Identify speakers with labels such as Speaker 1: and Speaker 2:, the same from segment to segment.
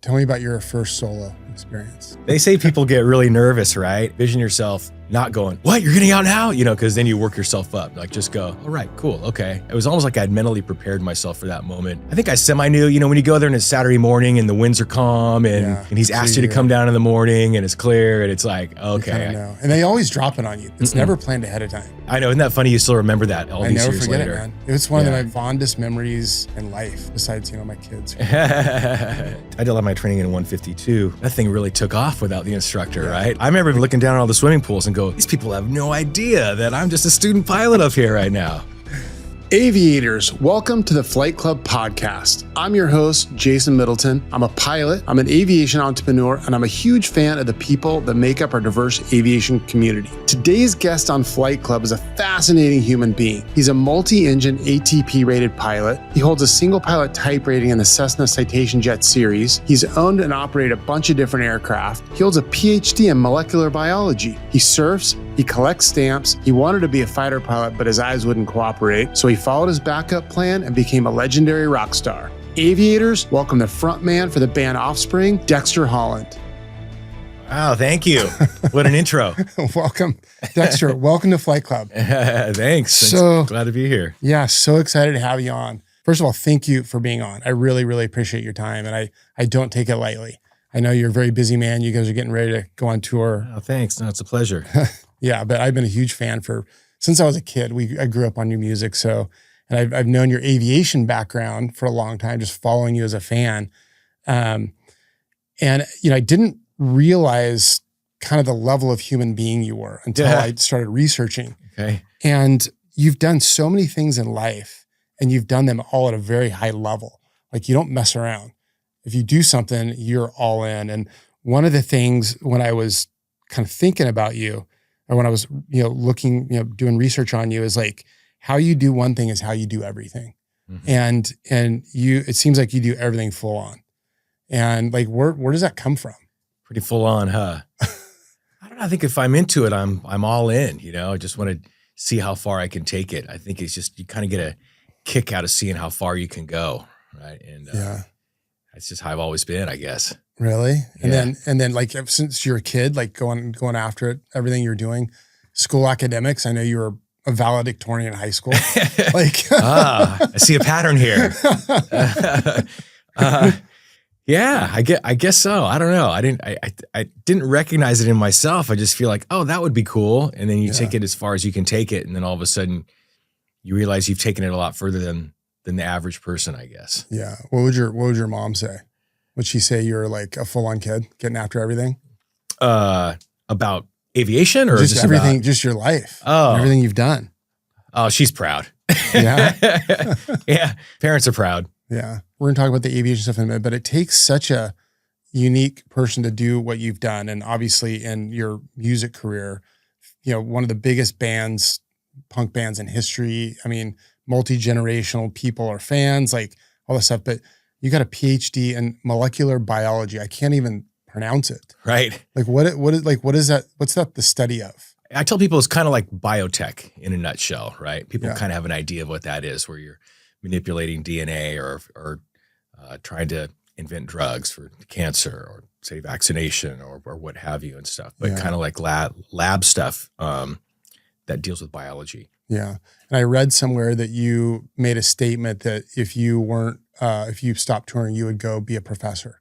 Speaker 1: Tell me about your first solo experience.
Speaker 2: They say people get really nervous, right? Vision yourself not going, what, you're getting out now? Because then you work yourself up. Like, just go, all right, cool, okay. It was almost like I'd mentally prepared myself for that moment. I think I semi-knew, when you go there and it's Saturday morning and the winds are calm and he's asked you to come down in the morning and it's clear and it's like, okay.
Speaker 1: Know. And they always drop it on you. It's never planned ahead of time.
Speaker 2: I know, isn't that funny? You still remember that all these years later.
Speaker 1: I never forget it, man. It was one of my fondest memories in life, besides, my kids.
Speaker 2: I did a lot of my training in 152. That thing really took off without the instructor, right? I remember looking down at all the swimming pools and go, these people have no idea that I'm just a student pilot up here right now.
Speaker 1: Aviators, welcome to the Flight Club podcast. I'm your host, Jason Middleton. I'm a pilot, I'm an aviation entrepreneur, and I'm a huge fan of the people that make up our diverse aviation community. Today's guest on Flight Club is a fascinating human being. He's a multi-engine ATP-rated pilot. He holds a single pilot type rating in the Cessna Citation Jet series. He's owned and operated a bunch of different aircraft. He holds a PhD in molecular biology. He surfs, he collects stamps. He wanted to be a fighter pilot, but his eyes wouldn't cooperate, so he followed his backup plan and became a legendary rock star. Aviators, welcome the frontman for the band Offspring, Dexter Holland.
Speaker 2: Wow, thank you. What an intro.
Speaker 1: Welcome, Dexter. Welcome to Flight Club.
Speaker 2: Thanks.
Speaker 1: So
Speaker 2: glad to be here.
Speaker 1: Yeah, so excited to have you on. First of all, thank you for being on. I really, really appreciate your time, and I don't take it lightly. I know you're a very busy man. You guys are getting ready to go on tour.
Speaker 2: Oh, thanks. No, it's a pleasure.
Speaker 1: Yeah, but I've been a huge fan since I was a kid. I grew up on your music, and I've known your aviation background for a long time, just following you as a fan. And I didn't realize kind of the level of human being you were until I started researching.
Speaker 2: Okay.
Speaker 1: And you've done so many things in life, and you've done them all at a very high level. Like, you don't mess around. If you do something, you're all in. And one of the things when I was kind of thinking about you, or when I was, looking, doing research on you, is like, how you do one thing is how you do everything. Mm-hmm. And it seems like you do everything full on. And like, where does that come from?
Speaker 2: Pretty full on, huh? I don't know. I think if I'm into it, I'm all in, I just want to see how far I can take it. I think it's just, you kind of get a kick out of seeing how far you can go. Right. And that's just how I've always been, I guess.
Speaker 1: Really? And then like, since you're a kid, like going after it, everything you're doing, school academics, I know you were a valedictorian in high school.
Speaker 2: I see a pattern here. I guess so. I don't know. I didn't recognize it in myself. I just feel like, oh, that would be cool. And then you take it as far as you can take it. And then all of a sudden you realize you've taken it a lot further than the average person, I guess.
Speaker 1: Yeah. What would your mom say? Would she say you're like a full-on kid getting after everything?
Speaker 2: About aviation or
Speaker 1: just everything, just your life, everything you've done?
Speaker 2: Oh, she's proud.
Speaker 1: Yeah.
Speaker 2: Yeah. Parents are proud.
Speaker 1: Yeah. We're going to talk about the aviation stuff in a minute, but it takes such a unique person to do what you've done. And obviously in your music career, one of the biggest bands, punk bands in history. I mean, multi-generational people are fans, like all this stuff, but you got a PhD in molecular biology. I can't even pronounce it.
Speaker 2: Right.
Speaker 1: Like what is that? What's that the study of?
Speaker 2: I tell people it's kind of like biotech in a nutshell, right? People kind of have an idea of what that is, where you're manipulating DNA or trying to invent drugs for cancer or say vaccination or what have you and stuff, but kind of like lab stuff that deals with biology.
Speaker 1: Yeah. And I read somewhere that you made a statement that if you stopped touring, you would go be a professor.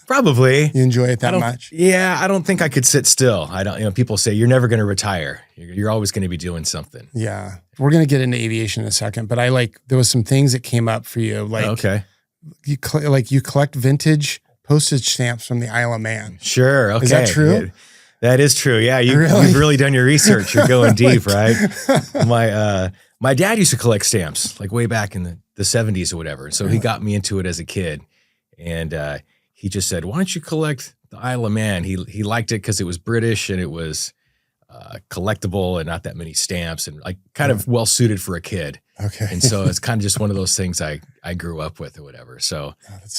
Speaker 2: Probably.
Speaker 1: You enjoy it that much?
Speaker 2: Yeah. I don't think I could sit still. I don't, people say you're never going to retire. You're always going to be doing something.
Speaker 1: Yeah. We're going to get into aviation in a second, but there was some things that came up for you. Like,
Speaker 2: okay.
Speaker 1: You collect vintage postage stamps from the Isle of Man.
Speaker 2: Sure. Okay.
Speaker 1: Is that true?
Speaker 2: Yeah. That is true. Yeah. You've really done your research. You're going deep, right? My dad used to collect stamps like way back in the 70s or whatever. So he got me into it as a kid. And he just said, why don't you collect the Isle of Man? He liked it because it was British and it was collectible and not that many stamps and like kind of well suited for a kid.
Speaker 1: Okay.
Speaker 2: And so it's kind of just one of those things I grew up with or whatever. So,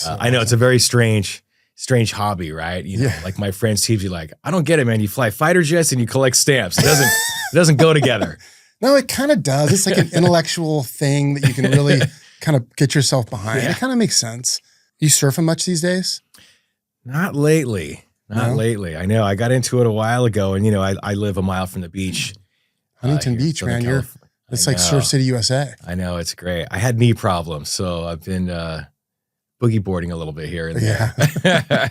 Speaker 2: I know it's a very strange hobby, right? Like my friends tease you like, I don't get it, man. You fly fighter jets and you collect stamps. It doesn't go together.
Speaker 1: No, it kind of does. It's like an intellectual thing that you can really kind of get yourself behind. Yeah. It kind of makes sense. You surfing much these days?
Speaker 2: Not lately. Not lately. I know. I got into it a while ago, and I live a mile from the beach.
Speaker 1: Huntington Beach, man. It's like Surf City, USA.
Speaker 2: I know. It's great. I had knee problems, so I've been boogie boarding a little bit here and there.
Speaker 1: Yeah.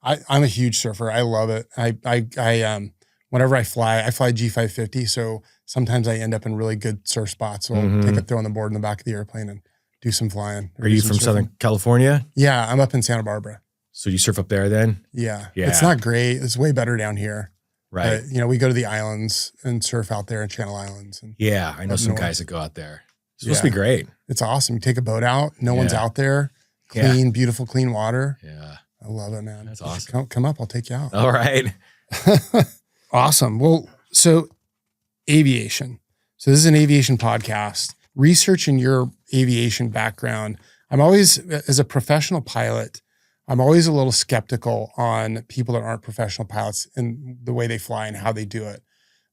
Speaker 1: I'm a huge surfer. I love it. I whenever I fly G550, so sometimes I end up in really good surf spots. So I'll take a throw on the board in the back of the airplane and do some flying.
Speaker 2: Are you from Southern California?
Speaker 1: Yeah, I'm up in Santa Barbara.
Speaker 2: So you surf up there then?
Speaker 1: Yeah. It's not great. It's way better down here.
Speaker 2: Right.
Speaker 1: But, we go to the islands and surf out there in Channel Islands. And
Speaker 2: yeah, I know some guys that go out there. It's supposed to be great.
Speaker 1: It's awesome. You take a boat out. No one's out there. Clean, beautiful, clean water.
Speaker 2: Yeah.
Speaker 1: I love it, man.
Speaker 2: That's awesome.
Speaker 1: Come up. I'll take you out.
Speaker 2: All right.
Speaker 1: Awesome. Well, so aviation. So this is an aviation podcast. Researching your aviation background, I'm always, as a professional pilot, I'm always a little skeptical on people that aren't professional pilots and the way they fly and how they do it.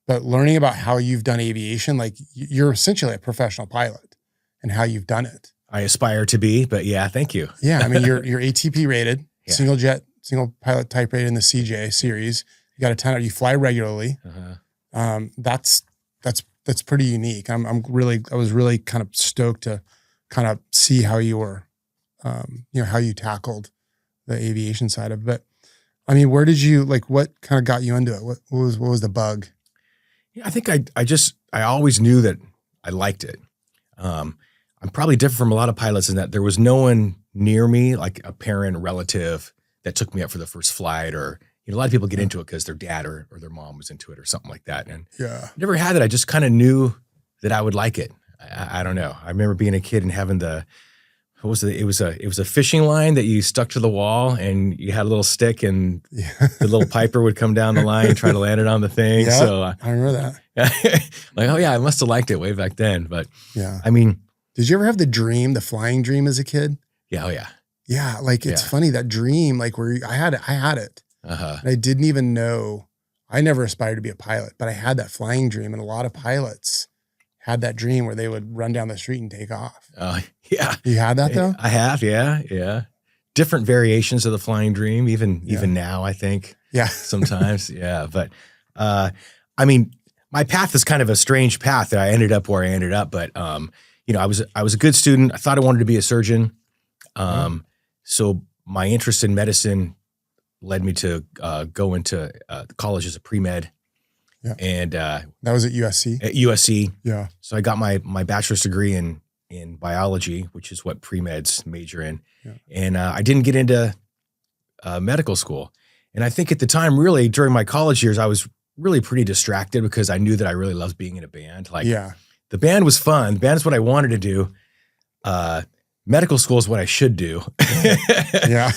Speaker 1: But learning about how you've done aviation, like you're essentially a professional pilot and how you've done it.
Speaker 2: I aspire to be, but yeah, thank you.
Speaker 1: Yeah. I mean, you're ATP rated, single pilot type rated in the CJ series. You got a ton of, you fly regularly. That's pretty unique. I was really kind of stoked to kind of see how you were, how you tackled the aviation side of it. But I mean, where did you, what kind of got you into it? What was the bug?
Speaker 2: Yeah, I think I always knew that I liked it. I'm probably different from a lot of pilots in that there was no one near me, like a parent, a relative that took me up for the first flight, or, a lot of people get into it because their dad or their mom was into it or something like that. And I never had that. I just kind of knew that I would like it. I don't know. I remember being a kid and having it was a fishing line that you stuck to the wall and you had a little stick and the little piper would come down the line and try to land it on the thing.
Speaker 1: Yeah,
Speaker 2: so
Speaker 1: I remember that.
Speaker 2: oh yeah, I must've liked it way back then. But
Speaker 1: I mean, did you ever have the flying dream as a kid?
Speaker 2: Yeah. Oh yeah.
Speaker 1: Yeah. It's funny, that dream, where I had it. And I didn't even know, I never aspired to be a pilot, but I had that flying dream, and a lot of pilots had that dream where they would run down the street and take off.
Speaker 2: Yeah.
Speaker 1: You had that though?
Speaker 2: I have. Yeah. Yeah. Different variations of the flying dream, even now, I think.
Speaker 1: Yeah.
Speaker 2: Sometimes. Yeah. But, I mean, my path is kind of a strange path that I ended up where I ended up, but, I was a good student. I thought I wanted to be a surgeon. So my interest in medicine led me to go into college as a pre-med.
Speaker 1: Yeah.
Speaker 2: And
Speaker 1: that was at USC?
Speaker 2: At USC.
Speaker 1: Yeah.
Speaker 2: So I got my bachelor's degree in biology, which is what pre-meds major in. Yeah. And I didn't get into medical school. And I think at the time, really, during my college years, I was really pretty distracted because I knew that I really loved being in a band. The band was fun. The band is what I wanted to do. Medical school is what I should do.
Speaker 1: Yeah.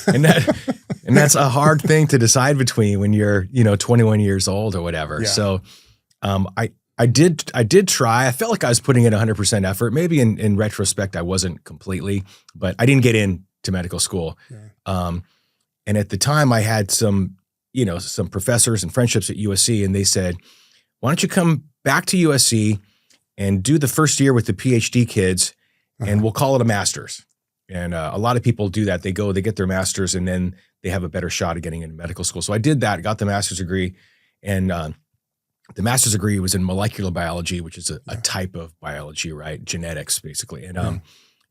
Speaker 2: And that's a hard thing to decide between when you're, 21 years old or whatever.
Speaker 1: Yeah.
Speaker 2: So, I did try. I felt like I was putting in 100% effort. Maybe in retrospect, I wasn't completely, but I didn't get into medical school. Yeah. And at the time I had some professors and friendships at USC, and they said, why don't you come back to USC and do the first year with the PhD kids, and we'll call it a master's. And a lot of people do that. They get their master's, and then they have a better shot at getting into medical school. So I did that, got the master's degree, and the master's degree was in molecular biology, which is a type of biology, right? Genetics, basically. And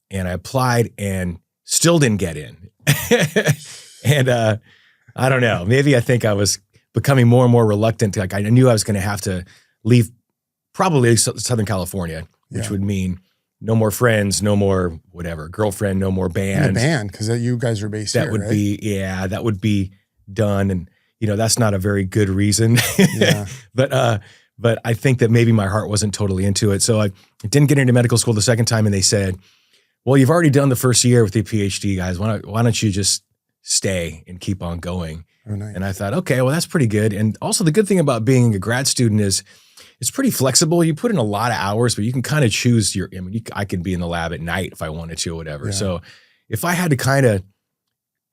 Speaker 2: and I applied and still didn't get in. And I don't know. Maybe I think I was becoming more and more reluctant. I knew I was going to have to leave probably Southern California, which would mean no more friends, no more whatever, girlfriend, no more band.
Speaker 1: Band, because you guys are based here,
Speaker 2: That would be done. And, that's not a very good reason. Yeah. But I think that maybe my heart wasn't totally into it. So I didn't get into medical school the second time, and they said, well, you've already done the first year with the PhD, guys. Why don't you just stay and keep on going?
Speaker 1: Oh, nice.
Speaker 2: And I thought, okay, well, that's pretty good. And also the good thing about being a grad student is it's pretty flexible. You put in a lot of hours, but you can kind of choose I could be in the lab at night if I wanted to or whatever. Yeah. So if I had to kind of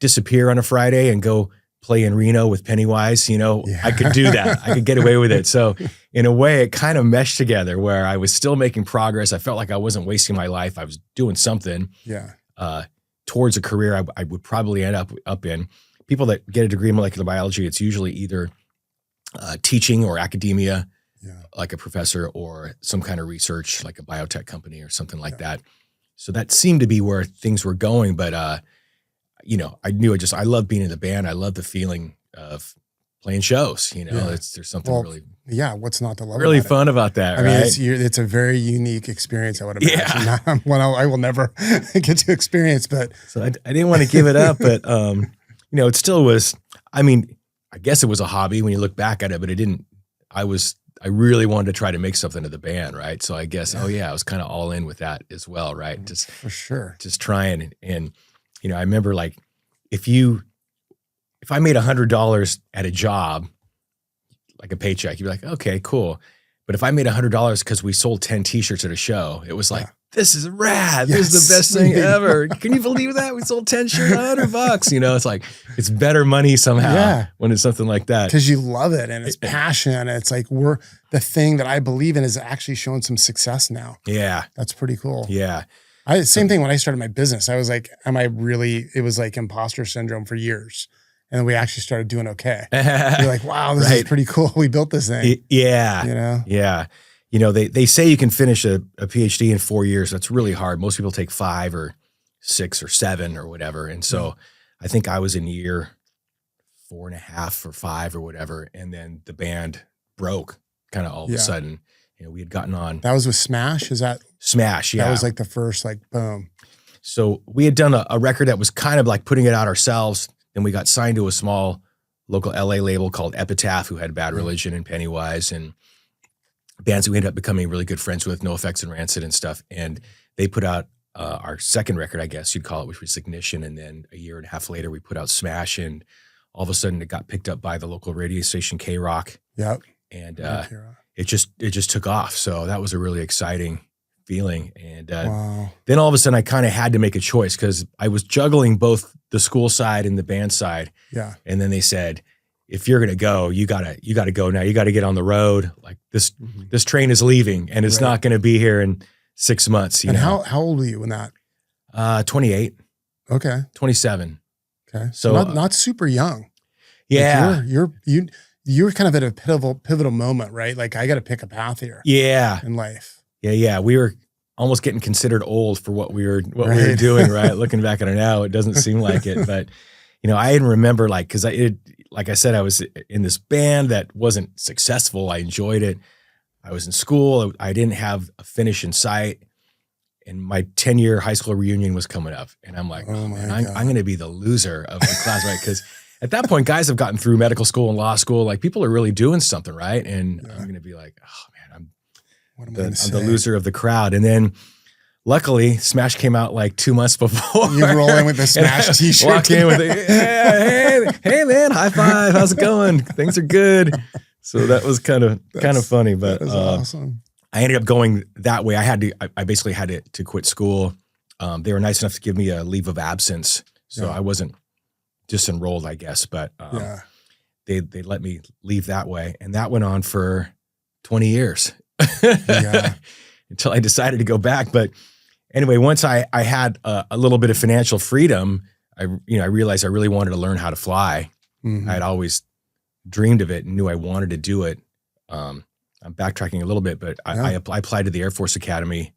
Speaker 2: disappear on a Friday and go play in Reno with Pennywise, I could do that. I could get away with it. So in a way, it kind of meshed together where I was still making progress. I felt like I wasn't wasting my life. I was doing something.
Speaker 1: Yeah.
Speaker 2: towards a career I would probably end up in. People that get a degree in molecular biology, it's usually either teaching or academia, like a professor, or some kind of research, like a biotech company or something like that. So that seemed to be where things were going. But, I knew I love being in the band. I love the feeling of playing shows, there's something
Speaker 1: what's not to love
Speaker 2: really
Speaker 1: about
Speaker 2: fun about that,
Speaker 1: I mean,
Speaker 2: right?
Speaker 1: it's a very unique experience, I would imagine. Yeah. One I will never get to experience, but.
Speaker 2: So I didn't want to give it up, but, it still was, I guess it was a hobby when you look back at it, but it didn't, I really wanted to try to make something of the band, right? So I guess, I was kind of all in with that as well, right? Just
Speaker 1: for sure.
Speaker 2: Just trying. And I remember like, if I made $100 at a job, like a paycheck, you'd be like, okay, cool. But if I made $100 because we sold 10 t-shirts at a show, it was like, this is rad. Yes. This is the best thing ever. Can you believe that? We sold 10 shirts, $100. It's like, it's better money somehow when it's something like that.
Speaker 1: Because you love it and it's passion. And it's like, the thing that I believe in is actually showing some success now.
Speaker 2: Yeah.
Speaker 1: That's pretty cool.
Speaker 2: Yeah.
Speaker 1: Same thing when I started my business. I was like, it was like imposter syndrome for years. And then we actually started doing okay. You're like, wow, this is pretty cool. We built this thing.
Speaker 2: Yeah. Yeah. They say you can finish a PhD in 4 years. That's really hard. Most people take 5 or 6 or 7 or whatever. And so I think I was in year 4.5 or 5 or whatever. And then the band broke kind of all of a sudden. We had gotten on.
Speaker 1: That was with Smash? Is that?
Speaker 2: Smash, yeah.
Speaker 1: That was like the first, like, boom.
Speaker 2: So we had done a record that was kind of like putting it out ourselves. Then we got signed to a small local LA label called Epitaph, who had Bad Religion and Pennywise and bands that we ended up becoming really good friends with, NoFX and Rancid and stuff. And they put out our second record, I guess you'd call it, which was Ignition. And then a year and a half later, we put out Smash, and all of a sudden it got picked up by the local radio station K-Rock.
Speaker 1: Yep.
Speaker 2: And it just took off. So that was a really exciting feeling. And then all of a sudden I kind of had to make a choice because I was juggling both the school side and the band side.
Speaker 1: Yeah.
Speaker 2: And then they said, if you're going to go, you gotta go now. You got to get on the road. Like this train is leaving and it's not going to be here in 6 months. You know?
Speaker 1: How old were you when that?
Speaker 2: 28.
Speaker 1: Okay.
Speaker 2: 27.
Speaker 1: Okay. So not super young.
Speaker 2: Yeah.
Speaker 1: Like you're kind of at a pivotal moment, right? Like I got to pick a path here.
Speaker 2: Yeah.
Speaker 1: In life.
Speaker 2: Yeah. We were almost getting considered old for what we were doing, right? Looking back at it now, it doesn't seem like it, but I didn't remember because like I said, I was in this band that wasn't successful. I enjoyed it. I was in school. I didn't have a finish in sight. And my 10-year high school reunion was coming up. And I'm like, oh man, I'm going to be the loser of the class, right? Because at that point, guys have gotten through medical school and law school. Like people are really doing something, right? And I'm going to be like, oh man, I'm the loser of the crowd. And then luckily, Smash came out like 2 months before.
Speaker 1: You roll in with the Smash t-shirt.
Speaker 2: Walk in with it. Hey man, high five. How's it going? Things are good. So that was kind of funny, but
Speaker 1: that is awesome.
Speaker 2: I ended up going that way. I basically had to quit school. They were nice enough to give me a leave of absence. So I wasn't disenrolled, I guess, but they let me leave that way. And that went on for 20 years until I decided to go back. But anyway, once I had a little bit of financial freedom, I realized I really wanted to learn how to fly. Mm-hmm. I had always dreamed of it and knew I wanted to do it. I'm backtracking a little bit, but I applied to the Air Force Academy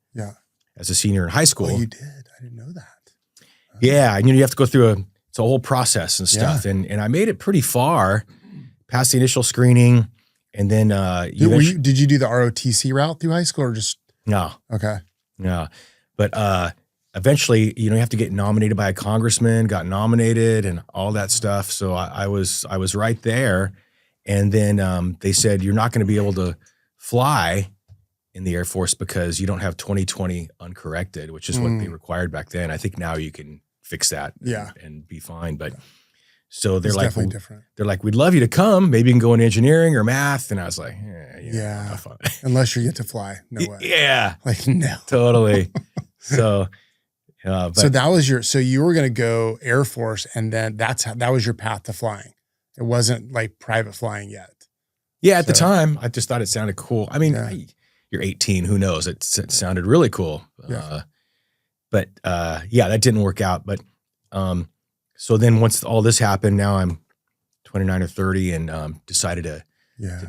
Speaker 2: as a senior in high school.
Speaker 1: Oh, you did? I didn't know that.
Speaker 2: Yeah. And you have to go through it's a whole process and stuff. Yeah. And I made it pretty far past the initial screening. And then
Speaker 1: did you do the ROTC route through high school or just?
Speaker 2: No.
Speaker 1: Okay.
Speaker 2: No. But eventually, you have to get nominated by a congressman, got nominated and all that stuff. So I was right there. And then they said, you're not going to be able to fly in the Air Force because you don't have 20/20 uncorrected, which is what they required back then. I think now you can fix that and be fine. But so they're
Speaker 1: definitely different.
Speaker 2: They're like, we'd love you to come. Maybe you can go in engineering or math. And I was like, not fun.
Speaker 1: Unless you get to fly. No way.
Speaker 2: Yeah.
Speaker 1: Like, no.
Speaker 2: Totally. So,
Speaker 1: so that was so you were going to go Air Force and then that was your path to flying. It wasn't like private flying yet.
Speaker 2: Yeah. At the time, I just thought it sounded cool. I mean, you're 18, who knows? It sounded really cool.
Speaker 1: Yeah.
Speaker 2: But that didn't work out. But So then once all this happened, now I'm 29 or 30 and decided to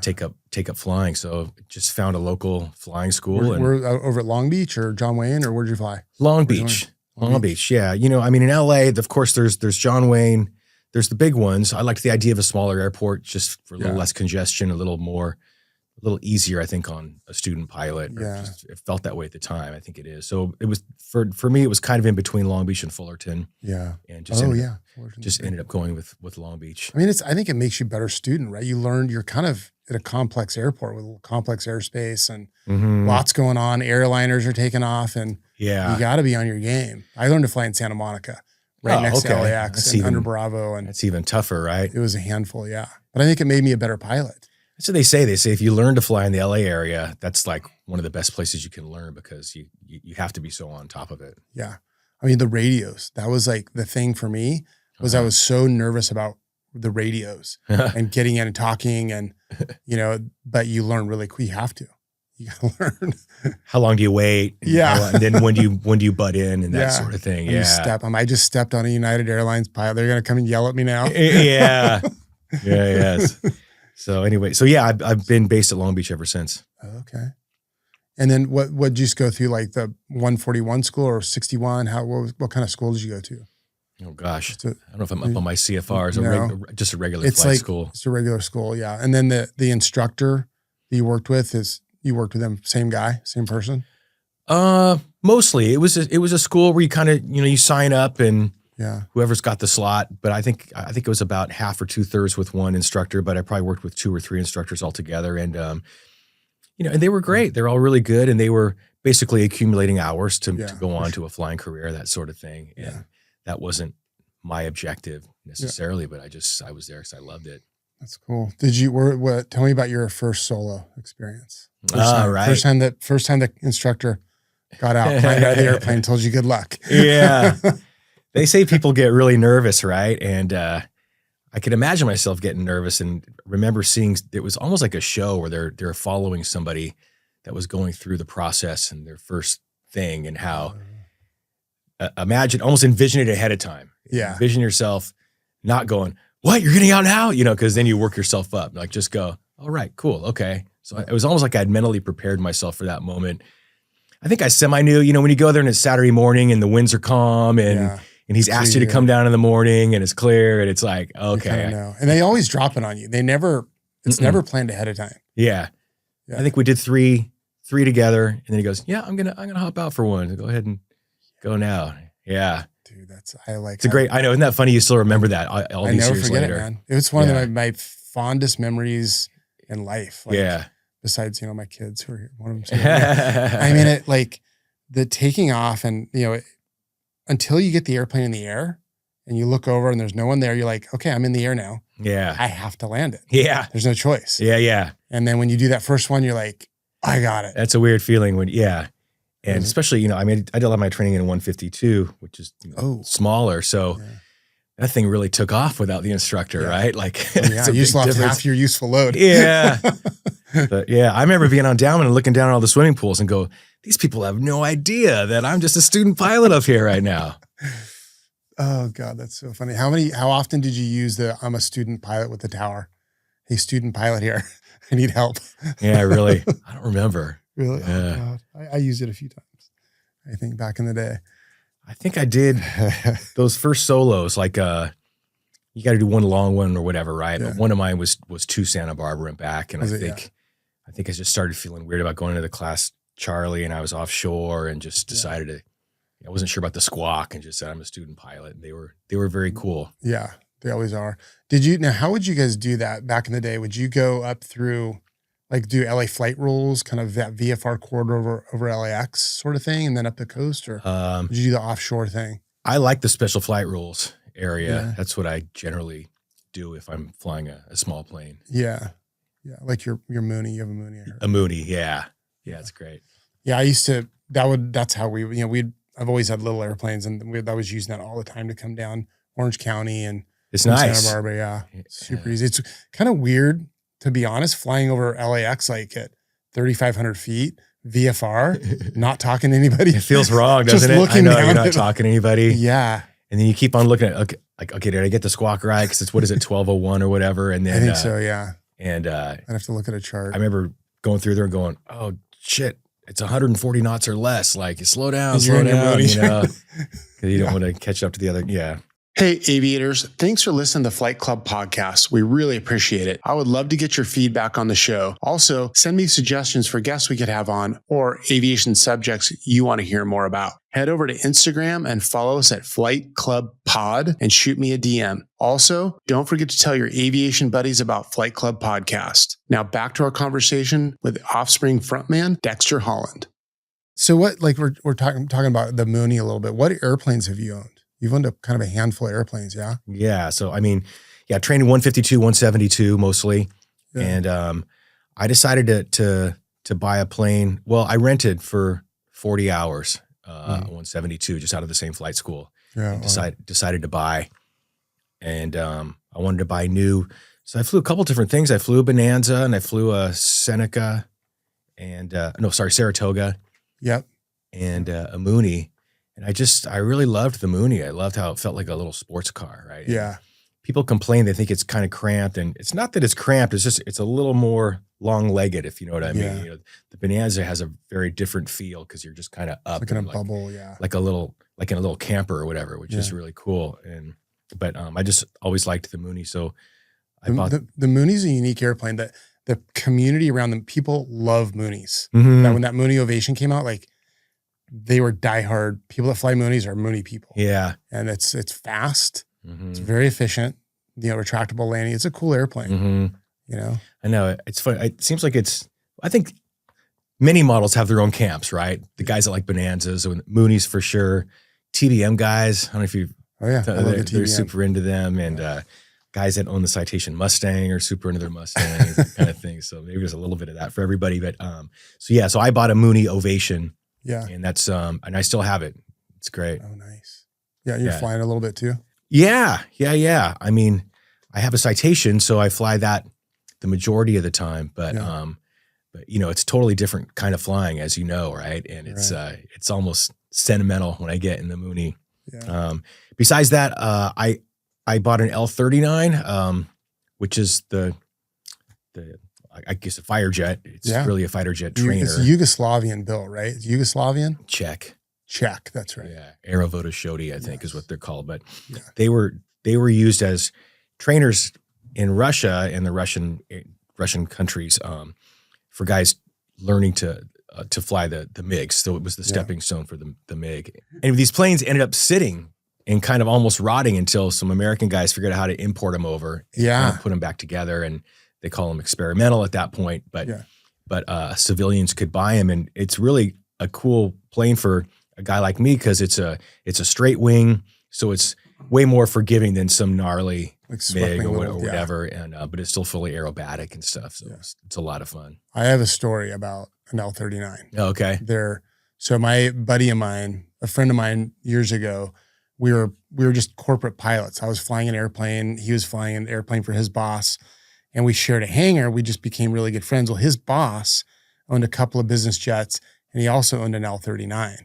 Speaker 2: take up flying. So just found a local flying school.
Speaker 1: We're over at Long Beach or John Wayne, or where'd you fly?
Speaker 2: Long Beach. Yeah. You know, I mean, in LA, of course, there's John Wayne, there's the big ones. I liked the idea of a smaller airport just for a little less congestion, a little easier, I think, on a student pilot. It felt that way at the time. I think it is. So it was for me, it was kind of in between Long Beach and Fullerton.
Speaker 1: Yeah.
Speaker 2: And just ended up going with Long Beach.
Speaker 1: I mean, I think it makes you a better student, right? You're kind of at a complex airport with complex airspace and lots going on. Airliners are taking off and you got to be on your game. I learned to fly in Santa Monica, next to LAX and under Bravo. And
Speaker 2: that's even tougher, right?
Speaker 1: It was a handful, yeah. But I think it made me a better pilot.
Speaker 2: That's what they say. They say if you learn to fly in the LA area, that's like one of the best places you can learn because you have to be so on top of it.
Speaker 1: Yeah. I mean, the radios, that was like the thing for me was I was so nervous about the radios and getting in and talking and, but you learn really quick. You have to. You got to learn.
Speaker 2: How long do you wait?
Speaker 1: Yeah.
Speaker 2: And then when do you butt in and that sort of thing?
Speaker 1: I just stepped on a United Airlines pilot. They're going to come and yell at me now.
Speaker 2: Yeah. Yes. So anyway, I've been based at Long Beach ever since.
Speaker 1: Okay. And then what did you just go through, like the 141 school or 61? What kind of school did you go to?
Speaker 2: Oh gosh, I don't know if I'm up on my CFRs. Just a regular flight school.
Speaker 1: It's a regular school, yeah. And then the instructor that you worked with you worked with them, same guy, same person?
Speaker 2: Mostly, it was a school where you kind of you sign up and whoever's got the slot. But I think it was about half or 2/3 with one instructor. But I probably worked with 2 or 3 instructors altogether, and and they were great. They're all really good, and they were basically accumulating hours to go on to a flying career, that sort of thing. And that wasn't my objective necessarily, but I was there because I loved it.
Speaker 1: That's cool. Tell me about your first solo experience. First time the instructor got out, climbed out of the airplane, told you good luck.
Speaker 2: Yeah. They say people get really nervous, right? And I could imagine myself getting nervous and remember seeing, it was almost like a show where they're following somebody that was going through the process and their first thing and how almost envision it ahead of time.
Speaker 1: Yeah.
Speaker 2: Envision yourself not going, what, you're getting out now? Because then you work yourself up. Like just go, all right, cool, okay. So it was almost like I'd mentally prepared myself for that moment. I think I semi-knew, when you go there and it's Saturday morning and the winds are calm and he's asked you to come down in the morning and it's clear and it's like, okay.
Speaker 1: Know. And they always drop it on you. It's never planned ahead of time.
Speaker 2: Yeah. I think we did three together and then he goes, yeah, I'm going to hop out for one. Go ahead and go now. Yeah.
Speaker 1: Dude, it's
Speaker 2: great. I know. Isn't that funny? You still remember that all these years later. I never forget it, man.
Speaker 1: It was one of my fondest memories in life. Besides, my kids who are here. One of them's here. I mean, the taking off and, until you get the airplane in the air and you look over and there's no one there, you're like, okay, I'm in the air now.
Speaker 2: Yeah.
Speaker 1: I have to land it.
Speaker 2: Yeah.
Speaker 1: There's no choice.
Speaker 2: Yeah.
Speaker 1: And then when you do that first one, you're like, I got it.
Speaker 2: That's a weird feeling and especially, I did a lot of my training in 152, which is smaller. So that thing really took off without the instructor, right?
Speaker 1: You just lost half your useful load.
Speaker 2: Yeah. But I remember being on downwind and looking down at all the swimming pools and go, these people have no idea that I'm just a student pilot up here right now.
Speaker 1: Oh God, that's so funny. How often did you use I'm a student pilot with the tower? Hey, student pilot here. I need help.
Speaker 2: Yeah, really. I don't remember.
Speaker 1: Really? Yeah. Oh, God. I used it a few times, I think, back in the day.
Speaker 2: I think I did those first solos, you got to do one long one or whatever, right?
Speaker 1: Yeah.
Speaker 2: But one of mine was to Santa Barbara and back. And I think I just started feeling weird about going into the class Charlie and I was offshore and just decided I wasn't sure about the squawk and just said I'm a student pilot. And they were very cool.
Speaker 1: Yeah, they always are. How would you guys do that back in the day? Would you go up through do LA flight rules, kind of that VFR corridor over LAX sort of thing and then up the coast, or did you do the offshore thing? I
Speaker 2: like the special flight rules area. Yeah. That's what I generally do if I'm flying a small plane.
Speaker 1: Yeah. Yeah. Like your Mooney, you have a Mooney.
Speaker 2: A Mooney. Yeah. Yeah. It's great.
Speaker 1: Yeah. I used to, that's how I've always had little airplanes and I was using that all the time to come down Orange County and
Speaker 2: it's nice.
Speaker 1: Santa Barbara. Yeah. Super easy. It's kind of weird, to be honest, flying over LAX at 3,500 feet, VFR, not talking to anybody.
Speaker 2: It feels wrong, doesn't it? I know you're not talking to anybody.
Speaker 1: Yeah.
Speaker 2: And then you keep on looking at, okay, did I get the squawk right? Because it's, what is it, 1201 or whatever? And then
Speaker 1: I think so, yeah.
Speaker 2: And
Speaker 1: I'd have to look at a chart.
Speaker 2: I remember going through there and going, oh shit, it's 140 knots or less. Like, slow down, you know, because you don't want to catch up to the other. Yeah.
Speaker 1: Hey, aviators, thanks for listening to Flight Club Podcast. We really appreciate it. I would love to get your feedback on the show. Also, send me suggestions for guests we could have on or aviation subjects you want to hear more about. Head over to Instagram and follow us at Flight Club Pod and shoot me a DM. Also, don't forget to tell your aviation buddies about Flight Club Podcast. Now back to our conversation with Offspring frontman Dexter Holland. So what, like we're talking about the Mooney a little bit. What airplanes have you owned? You've owned kind of a handful of airplanes, yeah?
Speaker 2: Yeah. So, I mean, training 152, 172 mostly. Yeah. And I decided to buy a plane. Well, I rented for 40 hours, 172, just out of the same flight school. Yeah. Decided to buy. And I wanted to buy new. So I flew a couple different things. I flew a Bonanza and I flew a Seneca and, Saratoga.
Speaker 1: Yep.
Speaker 2: And a Mooney. And I really loved the Mooney. I loved how it felt like a little sports car, right?
Speaker 1: Yeah.
Speaker 2: And people complain, they think it's kind of cramped, and it's not that it's cramped. It's just, it's a little more long-legged, if you know what I mean.
Speaker 1: Yeah.
Speaker 2: You know, the Bonanza has a very different feel because you're just kind of up.
Speaker 1: Like in a bubble, yeah.
Speaker 2: Like in a little camper or whatever, which is really cool. But I just always liked the Mooney. So I bought
Speaker 1: the Mooney's a unique airplane that the community around them, people love Moonies. Mm-hmm. Now, when that Mooney Ovation came out, like, they were diehard. People that fly Moonies are Mooney people.
Speaker 2: Yeah.
Speaker 1: And it's fast. Mm-hmm. It's very efficient. You know, retractable landing. It's a cool airplane.
Speaker 2: Mm-hmm.
Speaker 1: You know?
Speaker 2: I know. It's fun. It seems like I think many models have their own camps, right? The guys that like Bonanzas, Moonies for sure. TBM guys. I don't know if you.
Speaker 1: Oh, yeah.
Speaker 2: They're super into them. And guys that own the Citation Mustang are super into their Mustangs, that kind of thing. So maybe there's a little bit of that for everybody. But so I bought a Mooney Ovation.
Speaker 1: Yeah.
Speaker 2: And that's, and I still have it. It's great.
Speaker 1: Oh, nice. Yeah. You're flying a little bit too?
Speaker 2: Yeah. I mean, I have a Citation, so I fly that the majority of the time, but you know, it's totally different kind of flying, as you know, right? And it's almost sentimental when I get in the Mooney. Yeah. Besides that, I bought an L-39, which is I guess a fighter jet. It's really a fighter jet trainer.
Speaker 1: It's Yugoslavian built, right? It's Yugoslavian?
Speaker 2: Czech.
Speaker 1: That's right.
Speaker 2: Yeah. Aerovoda I think is what they're called. But they were used as trainers in Russia and the Russian countries for guys learning to fly the MiGs. So it was the stepping stone for the MiG. And these planes ended up sitting and kind of almost rotting until some American guys figured out how to import them over and put them back together. And they call them experimental at that point, but civilians could buy them, and it's really a cool plane for a guy like me because it's a straight wing, so it's way more forgiving than some gnarly MiG or whatever, and but it's still fully aerobatic and stuff. So it's a lot of fun.
Speaker 1: I have a story about an L-39.
Speaker 2: Okay,
Speaker 1: so my buddy of mine, a friend of mine, years ago, we were just corporate pilots. I was flying an airplane, he was flying an airplane for his boss. And we shared a hangar. We just became really good friends. Well, his boss owned a couple of business jets, and he also owned an L-39.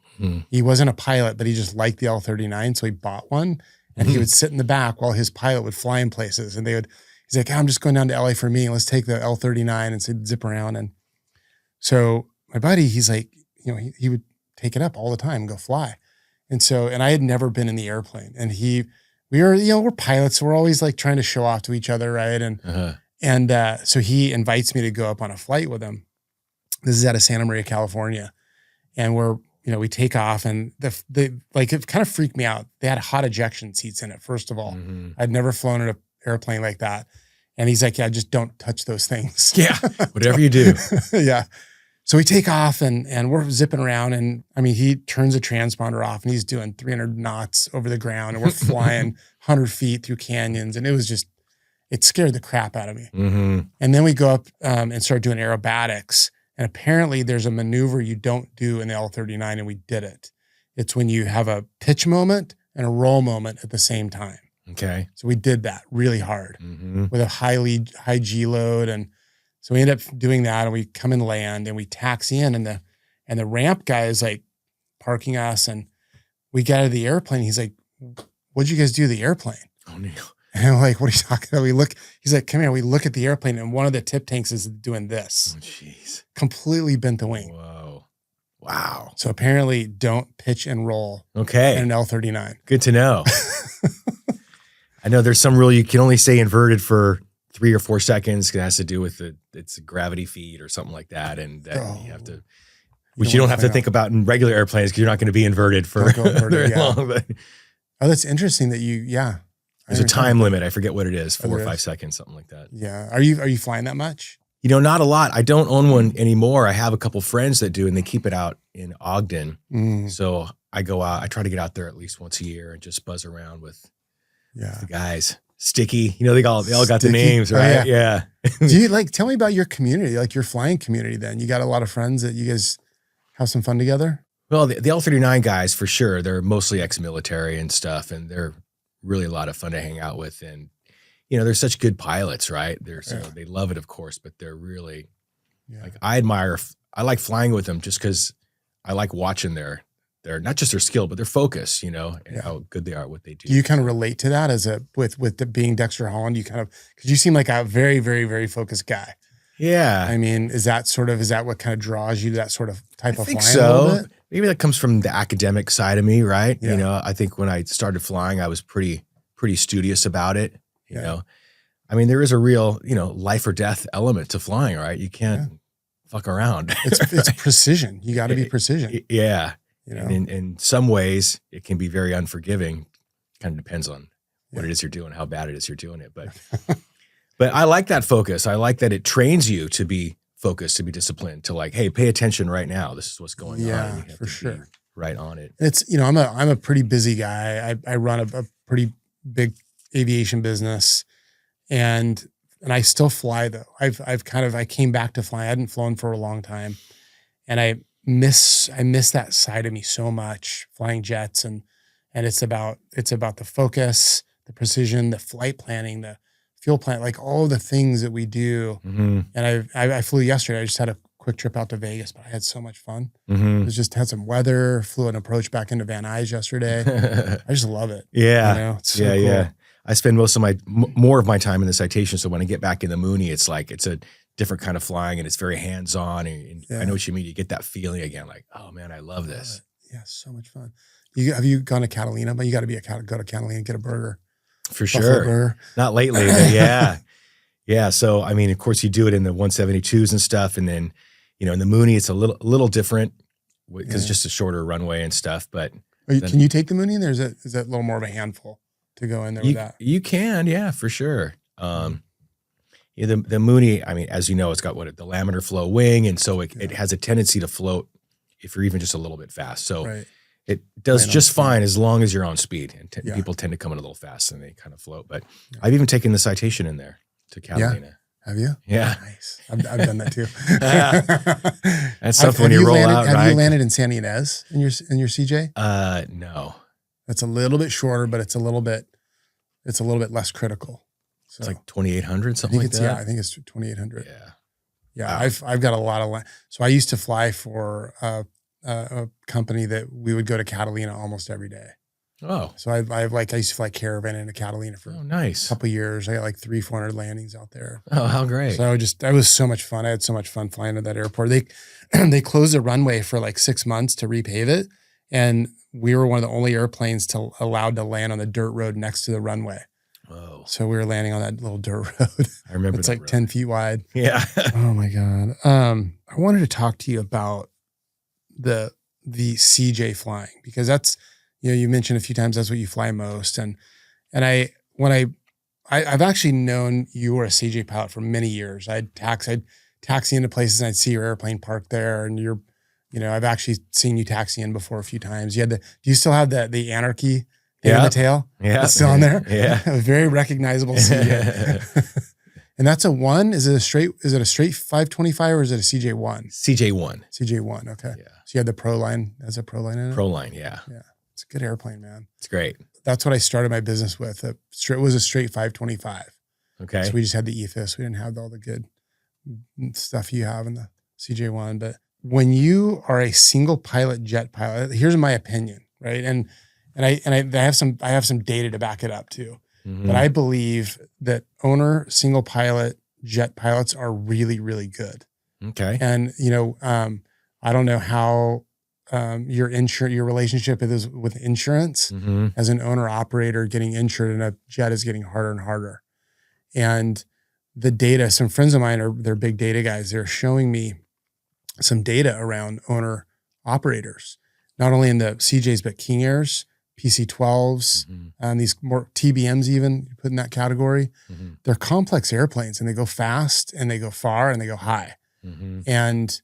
Speaker 1: He wasn't a pilot, but he just liked the L-39, so he bought one. And he would sit in the back while his pilot would fly in places. And he's like, I'm just going down to LA for me. Let's take the L-39 and zip around. And so my buddy, he's like, you know, he would take it up all the time and go fly. And I had never been in the airplane. And we're pilots, so we're always like trying to show off to each other, right? And so he invites me to go up on a flight with him. This is out of Santa Maria, California. And we take off, and it kind of freaked me out. They had hot ejection seats in it, first of all. Mm-hmm. I'd never flown in an airplane like that. And he's like, yeah, just don't touch those things.
Speaker 2: Yeah, whatever you do.
Speaker 1: Yeah. So we take off and we're zipping around, and I mean, he turns the transponder off and he's doing 300 knots over the ground, and we're flying 100 feet through canyons. And it scared the crap out of me. Mm-hmm. And then we go up and start doing aerobatics. And apparently there's a maneuver you don't do in the L-39, and we did it. It's when you have a pitch moment and a roll moment at the same time.
Speaker 2: Okay.
Speaker 1: So we did that really hard with a high G load. And so we end up doing that, and we come and land, and we taxi in, and the ramp guy is like parking us, and we get out of the airplane. He's like, what'd you guys do to the airplane?
Speaker 2: Oh, no.
Speaker 1: And I'm like, what are you talking about? He's like, come here. We look at the airplane and one of the tip tanks is doing this.
Speaker 2: Oh, jeez.
Speaker 1: Completely bent the wing.
Speaker 2: Whoa. Wow.
Speaker 1: So apparently don't pitch and roll
Speaker 2: Okay.
Speaker 1: in an L-39.
Speaker 2: Good to know. I know there's some rule you can only stay inverted for 3 or 4 seconds. It has to do with it's a gravity feed or something like that. And you have to, which you don't have to think about in regular airplanes because you're not going to be inverted for very long. But
Speaker 1: oh, that's interesting that
Speaker 2: there's a time limit. I forget what it is, 4 or 5 seconds, something like that.
Speaker 1: Yeah. Are you flying that much?
Speaker 2: Not a lot. I don't own one anymore. I have a couple friends that do, and they keep it out in Ogden. So I go out, I try to get out there at least once a year and just buzz around with the guys. Sticky, they all got the names, right?
Speaker 1: Oh, yeah. Do you tell me about your community, like your flying community then? You got a lot of friends that you guys have some fun together?
Speaker 2: Well, the L-39 guys, for sure, they're mostly ex-military and stuff, and they're really a lot of fun to hang out with. And, they're such good pilots, right? They love it, of course, but they're really, I like flying with them just because I like watching their not just their skill, but their focus, and how good they are at what they do.
Speaker 1: Do you kind of relate to that with being Dexter Holland? Because you seem like a very, very, very focused guy.
Speaker 2: Yeah.
Speaker 1: I mean, is that what kind of draws you to that sort of type of flying? I think
Speaker 2: so. Maybe that comes from the academic side of me, right?
Speaker 1: Yeah.
Speaker 2: I think when I started flying, I was pretty studious about it. You know, I mean, there is a real, life or death element to flying, right? You can't fuck around.
Speaker 1: It's precision. You got to be precision.
Speaker 2: Yeah. And in some ways, it can be very unforgiving. Kind of depends on what it is you're doing, how bad it is you're doing it. But but I like that focus. I like that it trains you to be focused, to be disciplined, to hey, pay attention right now. This is what's going on.
Speaker 1: Yeah,
Speaker 2: you have
Speaker 1: for
Speaker 2: to
Speaker 1: sure.
Speaker 2: Be right on it.
Speaker 1: It's I'm a pretty busy guy. I run a pretty big aviation business, and I still fly though. I came back to flying. I hadn't flown for a long time, and I miss that side of me so much, flying jets, and it's about the focus, the precision, the flight planning, the fuel plan, all the things that we do.
Speaker 2: Mm-hmm.
Speaker 1: And I flew yesterday. I just had a quick trip out to Vegas, but I had so much fun.
Speaker 2: Mm-hmm.
Speaker 1: It was just had some weather, flew an approach back into Van Nuys yesterday. I just love it.
Speaker 2: Yeah.
Speaker 1: It's so cool.
Speaker 2: Yeah. I spend more of my time in the Citation. So when I get back in the Mooney, it's it's a different kind of flying, and it's very hands-on. And I know what you mean. You get that feeling again, oh man, I love this.
Speaker 1: Yeah, so much fun. Have you gone to Catalina? But you got to go to Catalina and get a burger.
Speaker 2: For sure.
Speaker 1: Burger.
Speaker 2: Not lately, but yeah. Yeah. So, I mean, of course you do it in the 172s and stuff. And then, in the Mooney, it's a little different because it's just a shorter runway and stuff. But
Speaker 1: can you take the Mooney in there? Is that a little more of a handful to go in there with that?
Speaker 2: You can, yeah, for sure. The Mooney, I mean, as you know, it's got the laminar flow wing. And so it has a tendency to float if you're even just a little bit fast. So it does just fine as long as you're on speed. And people tend to come in a little fast and they kind of float. But I've even taken the Citation in there to Catalina.
Speaker 1: Yeah. Have you?
Speaker 2: Yeah.
Speaker 1: Nice. I've done that too.
Speaker 2: That's something when you roll out, right?
Speaker 1: Have you landed in Santa Ynez in your CJ?
Speaker 2: No.
Speaker 1: It's a little bit shorter, but it's a little bit less critical. So
Speaker 2: it's 2,800, something like that.
Speaker 1: Yeah, I think it's 2,800.
Speaker 2: Yeah.
Speaker 1: Yeah. Wow. I've got a lot of land. So I used to fly for a company that we would go to Catalina almost every day.
Speaker 2: Oh.
Speaker 1: So I used to fly Caravan into Catalina for
Speaker 2: nice.
Speaker 1: A couple of years. I got 300-400 landings out there.
Speaker 2: Oh, how great.
Speaker 1: So that was so much fun. I had so much fun flying to that airport. They closed the runway for 6 months to repave it. And we were one of the only airplanes allowed to land on the dirt road next to the runway.
Speaker 2: Whoa.
Speaker 1: So we were landing on that little dirt road.
Speaker 2: I remember
Speaker 1: it's
Speaker 2: road.
Speaker 1: 10 feet wide.
Speaker 2: Yeah.
Speaker 1: Oh my God. I wanted to talk to you about the CJ flying, because that's, you mentioned a few times that's what you fly most. And I've actually known you were a CJ pilot for many years. I'd taxi into places and I'd see your airplane parked there, and I've actually seen you taxi in before a few times. Do you still have the Anarchy in the tail?
Speaker 2: Yeah.
Speaker 1: It's still on there?
Speaker 2: Yeah.
Speaker 1: A very recognizable CJ. And that's a one. Is it a straight 525 or is it a CJ1?
Speaker 2: CJ1.
Speaker 1: CJ1. Okay.
Speaker 2: Yeah.
Speaker 1: So you had the Pro line. Has a Pro line in it?
Speaker 2: Pro line. Yeah.
Speaker 1: Yeah. It's a good airplane, man.
Speaker 2: It's great.
Speaker 1: That's what I started my business with. It was a straight 525.
Speaker 2: Okay.
Speaker 1: So we just had the ethos. We didn't have all the good stuff you have in the CJ1. But when you are a single pilot jet pilot, here's my opinion, right? And and I have some data to back it up too. But I believe that owner single pilot jet pilots are really, really good.
Speaker 2: Okay.
Speaker 1: And I don't know how your relationship is with insurance. As an owner operator, getting insured in a jet is getting harder and harder. And the data, some friends of mine they're big data guys. They're showing me some data around owner operators, not only in the CJs, but King Airs, PC-12s, these more TBMs even, you put in that category. They're complex airplanes and they go fast and they go far and they go high. And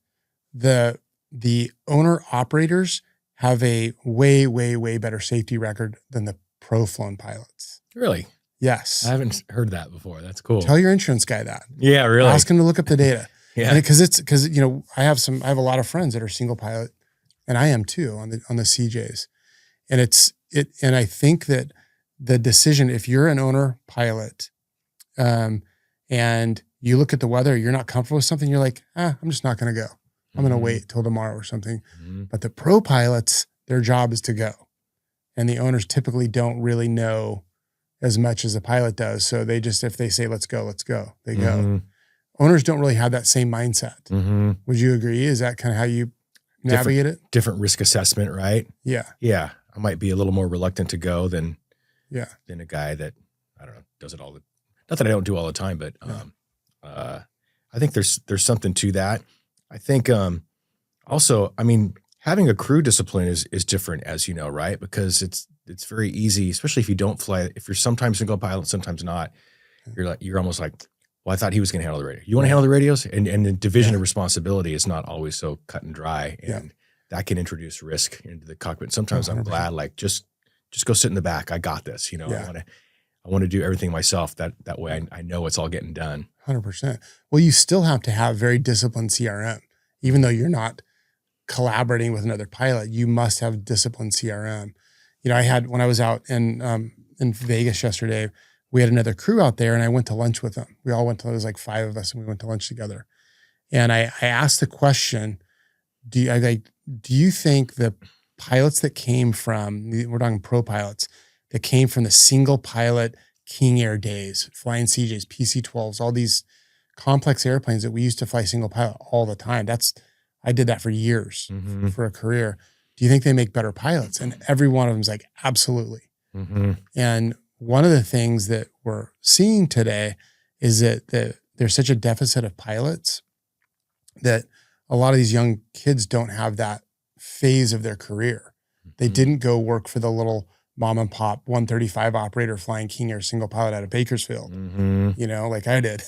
Speaker 1: the owner operators have a way, way, way better safety record than the pro flown pilots.
Speaker 2: Really?
Speaker 1: Yes.
Speaker 2: I haven't heard that before. That's cool.
Speaker 1: Tell your insurance guy that.
Speaker 2: Yeah, really.
Speaker 1: Ask him to look up the data.
Speaker 2: Yeah.
Speaker 1: Because I have a lot of friends that are single pilot, and I am too on the CJs. And I think that the decision, if you're an owner pilot, and you look at the weather, you're not comfortable with something, you're like, I'm just not going to go. I'm going to wait till tomorrow or something. But the pro pilots, their job is to go. And the owners typically don't really know as much as the pilot does. So they just, if they say, let's go, they go. Owners don't really have that same mindset. Would you agree? Is that kind of how you navigate it?
Speaker 2: Different risk assessment, right?
Speaker 1: Yeah.
Speaker 2: Yeah. I might be a little more reluctant to go than a guy that, I don't know, does it all not that I don't do all the time, but I think there's something to that. I think also, I mean, having a crew discipline is different, as you know, right? Because it's very easy, especially if you don't fly. If you're sometimes single pilot, sometimes not. You're almost like, well, I thought he was going to handle the radio. You want to handle the radios, and the division of responsibility is not always so cut and dry, and that can introduce risk into the cockpit. Sometimes 100%. I'm glad, like just go sit in the back. I got this. I want to do everything myself. That way, I know it's all getting done.
Speaker 1: 100%. Well, you still have to have very disciplined CRM, even though you're not collaborating with another pilot. You must have disciplined CRM. When I was out in Vegas yesterday, we had another crew out there and I went to lunch with them. We all went to, it was like 5 of us and we went to lunch together. And I asked the question, do you think the pilots that came from, we're talking pro pilots, that came from the single pilot King Air days, flying CJs, PC-12s, all these complex airplanes that we used to fly single pilot all the time. I did that for years for a career. Do you think they make better pilots? And every one of them is like, absolutely. And one of the things that we're seeing today is that there's such a deficit of pilots that a lot of these young kids don't have that phase of their career. They didn't go work for the little mom and pop 135 operator flying King Air single pilot out of Bakersfield, like I did.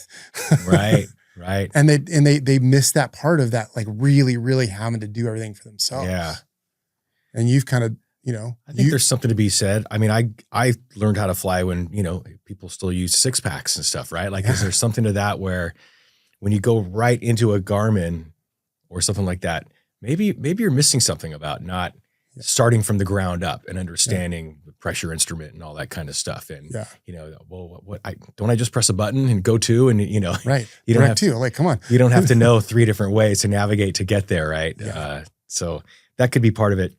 Speaker 2: Right.
Speaker 1: And they missed that part of that, like really, really having to do everything for themselves.
Speaker 2: Yeah.
Speaker 1: And you've kind of,
Speaker 2: I think there's something to be said. I mean, I learned how to fly when, people still use 6-packs and stuff, right? Like, is there something to that where when you go right into a Garmin or something like that, maybe you're missing something about not starting from the ground up and understanding the pressure instrument and all that kind of stuff. And, don't I just press a button and go to, and,
Speaker 1: right.
Speaker 2: You don't have to,
Speaker 1: like, come on,
Speaker 2: you don't have to know 3 different ways to navigate to get there. Right.
Speaker 1: Yeah.
Speaker 2: So that could be part of it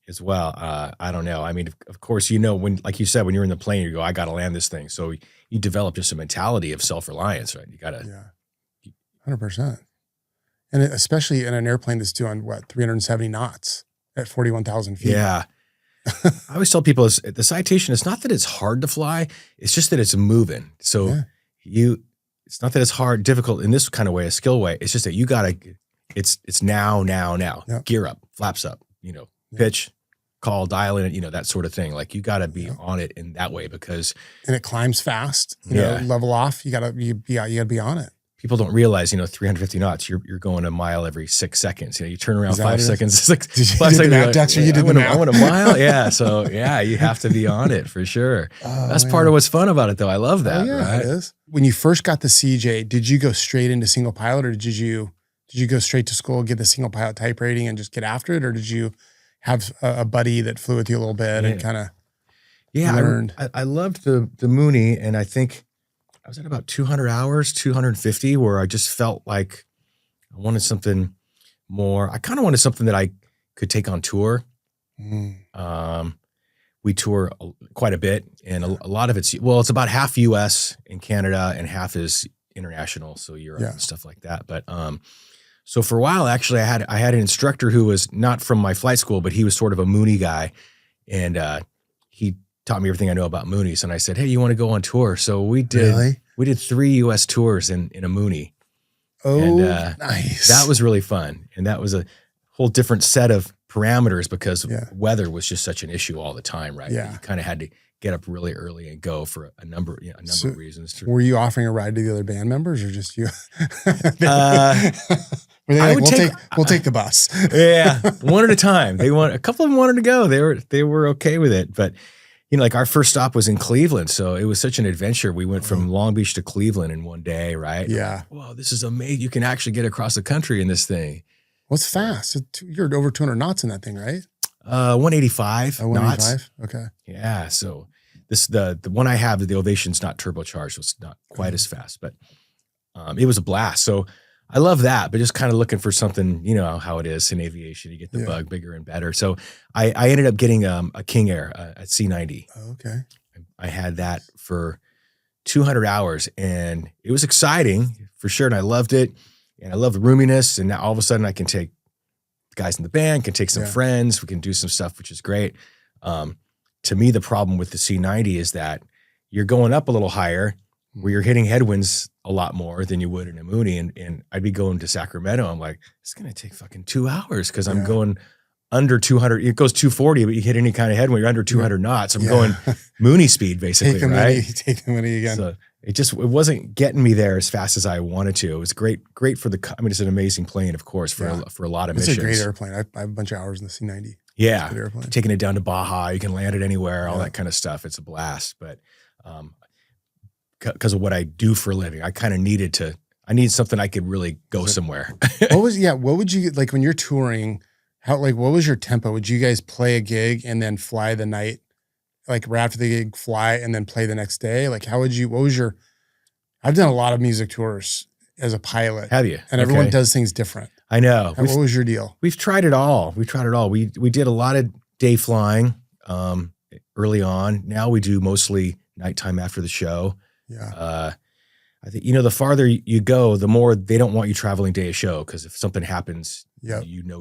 Speaker 2: as well. I don't know. I mean, of course, when, like you said, when you're in the plane, you go, I got to land this thing. So you develop just a mentality of self-reliance, right? You got to.
Speaker 1: 100%. And especially in an airplane that's doing 370 knots at 41,000 feet.
Speaker 2: Yeah. I always tell people the Citation, it's not that it's hard to fly. It's just that it's moving. So it's not that it's difficult in this kind of way, a skill way. It's just that you got to, it's now, gear up, flaps up, pitch, call, dial in it, that sort of thing. Like you got to be on it in that way because.
Speaker 1: And it climbs fast, level off. You got to be on it.
Speaker 2: People don't realize, 350 knots, you're going a mile every 6 seconds. You turn around 5 seconds. It's like,
Speaker 1: Dexter, you did the math.
Speaker 2: I went a mile. Yeah. So you have to be on it for sure. That's part of what's fun about it though. I love that. Right?
Speaker 1: It is. When you first got the CJ, did you go straight into single pilot or did you go straight to school, get the single pilot type rating and just get after it? Or did you have a buddy that flew with you a little bit and kind of learned?
Speaker 2: I loved the Mooney, and I think I was at about 200 hours, 250, where I just felt like I wanted something more. I kind of wanted something that I could take on tour, we tour quite a bit, and a lot of it's about half U.S. and Canada, and half is international, so Europe and stuff like that. But so for a while, actually, I had an instructor who was not from my flight school, but he was sort of a Mooney guy, and he taught me everything I know about Moonies. And I said, hey, you want to go on tour? So we did 3 U.S. tours in a Mooney.
Speaker 1: Oh,
Speaker 2: and,
Speaker 1: nice.
Speaker 2: That was really fun, and that was a whole different set of parameters because weather was just such an issue all the time, right?
Speaker 1: Yeah.
Speaker 2: You kind of had to get up really early and go for a number of reasons.
Speaker 1: Were you offering a ride to the other band members or just you? Were they we'll take the bus.
Speaker 2: Yeah, one at a time. A couple of them wanted to go. They were okay with it, but like our first stop was in Cleveland, so it was such an adventure. We went from Long Beach to Cleveland in one day, right?
Speaker 1: Yeah.
Speaker 2: Like, whoa, this is amazing. You can actually get across the country in this thing.
Speaker 1: Well, it's fast. You're over 200 knots in that thing, right?
Speaker 2: 185 knots.
Speaker 1: Okay.
Speaker 2: Yeah. So the one I have, the Ovation's not turbocharged, so it's not quite as fast, but it was a blast. So I love that, but just kind of looking for something, how it is in aviation, you get the bug bigger and better. So I ended up getting a King Air, a C90.
Speaker 1: Oh, okay.
Speaker 2: I had that for 200 hours, and it was exciting for sure. And I loved it, and I love the roominess. And now all of a sudden I can take guys in the band, can take some friends, we can do some stuff, which is great. To me, the problem with the C90 is that you're going up a little higher, where you're hitting headwinds a lot more than you would in a Mooney. And I'd be going to Sacramento. I'm like, it's going to take fucking 2 hours because I'm going under 200. It goes 240, but you hit any kind of headwind, you're under 200 knots. I'm going Mooney speed basically, right?
Speaker 1: Take the Mooney again.
Speaker 2: So it wasn't getting me there as fast as I wanted to. It was great for it's an amazing plane, of course, for a lot of missions.
Speaker 1: It's a great airplane. I have a bunch of hours in the C90.
Speaker 2: Yeah. Taking it down to Baja, you can land it anywhere, all that kind of stuff. It's a blast. But, because of what I do for a living, I kind of I need something I could really go somewhere.
Speaker 1: what would you like when you're touring? What was your tempo? Would you guys play a gig and then fly the night, like right after the gig, fly and then play the next day? Like, I've done a lot of music tours as a pilot.
Speaker 2: Have you?
Speaker 1: And everyone does things different.
Speaker 2: I know.
Speaker 1: What was your deal?
Speaker 2: We've tried it all. We did a lot of day flying early on. Now we do mostly nighttime after the show.
Speaker 1: Yeah.
Speaker 2: I think, the farther you go, the more they don't want you traveling day of show, because if something happens,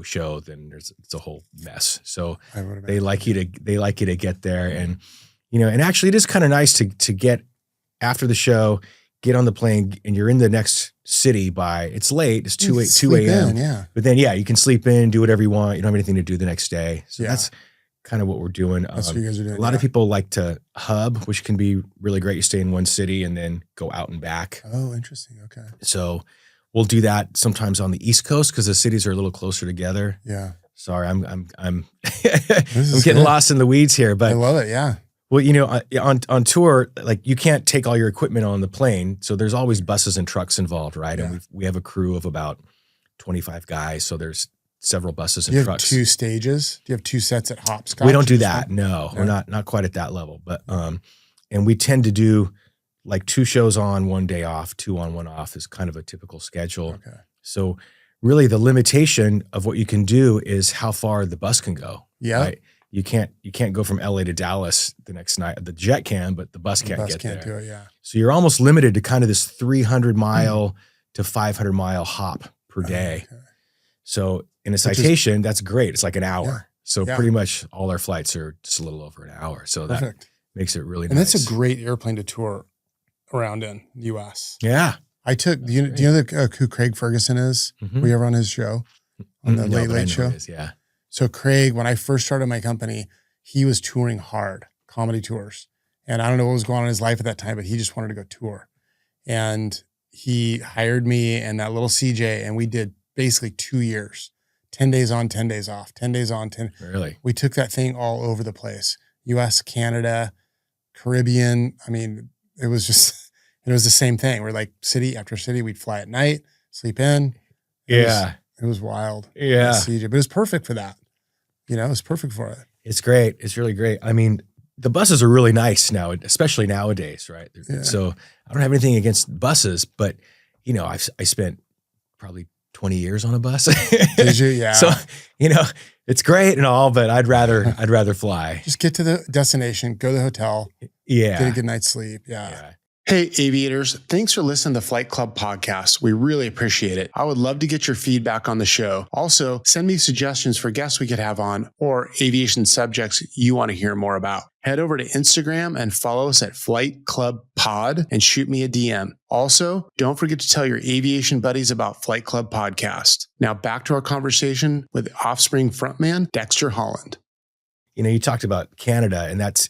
Speaker 2: show, then it's a whole mess. So they like you to get there, and and actually it is kind of nice to get after the show, get on the plane, and you're in the next city it's late, it's 2 a.m.
Speaker 1: Yeah.
Speaker 2: But then you can sleep in, do whatever you want. You don't have anything to do the next day. So that's kind of what we're doing.
Speaker 1: That's what you guys are doing.
Speaker 2: A lot of people like to hub, which can be really great. You stay in one city and then go out and back.
Speaker 1: Oh, interesting. Okay.
Speaker 2: So we'll do that sometimes on the East Coast because the cities are a little closer together.
Speaker 1: Yeah.
Speaker 2: Sorry, I'm getting lost in the weeds here, but
Speaker 1: I love it. Yeah.
Speaker 2: Well, on tour, like you can't take all your equipment on the plane, so there's always buses and trucks involved, right? Yeah. And we have a crew of about 25 guys, so there's several buses and trucks.
Speaker 1: Do you have 2 stages? Do you have 2 sets at hopscotch?
Speaker 2: We don't do that. No, we're not quite at that level. But and we tend to do like 2 shows on, 1 day off, 2 on, 1 off is kind of a typical schedule.
Speaker 1: Okay.
Speaker 2: So really the limitation of what you can do is how far the bus can go.
Speaker 1: Yeah.
Speaker 2: Right? You can't go from LA to Dallas the next night. The jet can, but the bus can't get there.
Speaker 1: Do it, yeah.
Speaker 2: So you're almost limited to kind of this 300 mile to 500 mile hop per day. Okay. So in a citation, that's great. It's like an hour. Yeah. So pretty much all our flights are just a little over an hour. So that makes it really nice.
Speaker 1: And that's a great airplane to tour around in the U.S.
Speaker 2: Yeah.
Speaker 1: do you know who Craig Ferguson is? Mm-hmm. Were you ever on his show? On the Late Show?
Speaker 2: Yeah.
Speaker 1: So Craig, when I first started my company, he was touring hard, comedy tours. And I don't know what was going on in his life at that time, but he just wanted to go tour. And he hired me and that little CJ, and we did basically 2 years, 10 days on, 10 days off, 10 days on, 10.
Speaker 2: Really?
Speaker 1: We took that thing all over the place. US, Canada, Caribbean. I mean, it was the same thing. We're like city after city. We'd fly at night, sleep in. It was wild.
Speaker 2: Yeah.
Speaker 1: CJ, but it was perfect for that. It was perfect for it.
Speaker 2: It's great. It's really great. I mean, the buses are really nice now, especially nowadays, right? Yeah. So I don't have anything against buses, but I spent probably 20 years on a bus.
Speaker 1: Did you? Yeah.
Speaker 2: So, it's great and all, but I'd rather fly.
Speaker 1: Just get to the destination, go to the hotel.
Speaker 2: Yeah.
Speaker 1: Get a good night's sleep. Yeah. Hey, aviators, thanks for listening to the Flight Club podcast. We really appreciate it. I would love to get your feedback on the show. Also, send me suggestions for guests we could have on or aviation subjects you want to hear more about. Head over to Instagram and follow us at Flight Club Pod and shoot me a DM. Also, don't forget to tell your aviation buddies about Flight Club Podcast. Now back to our conversation with Offspring frontman Dexter Holland.
Speaker 2: You talked about Canada, and that's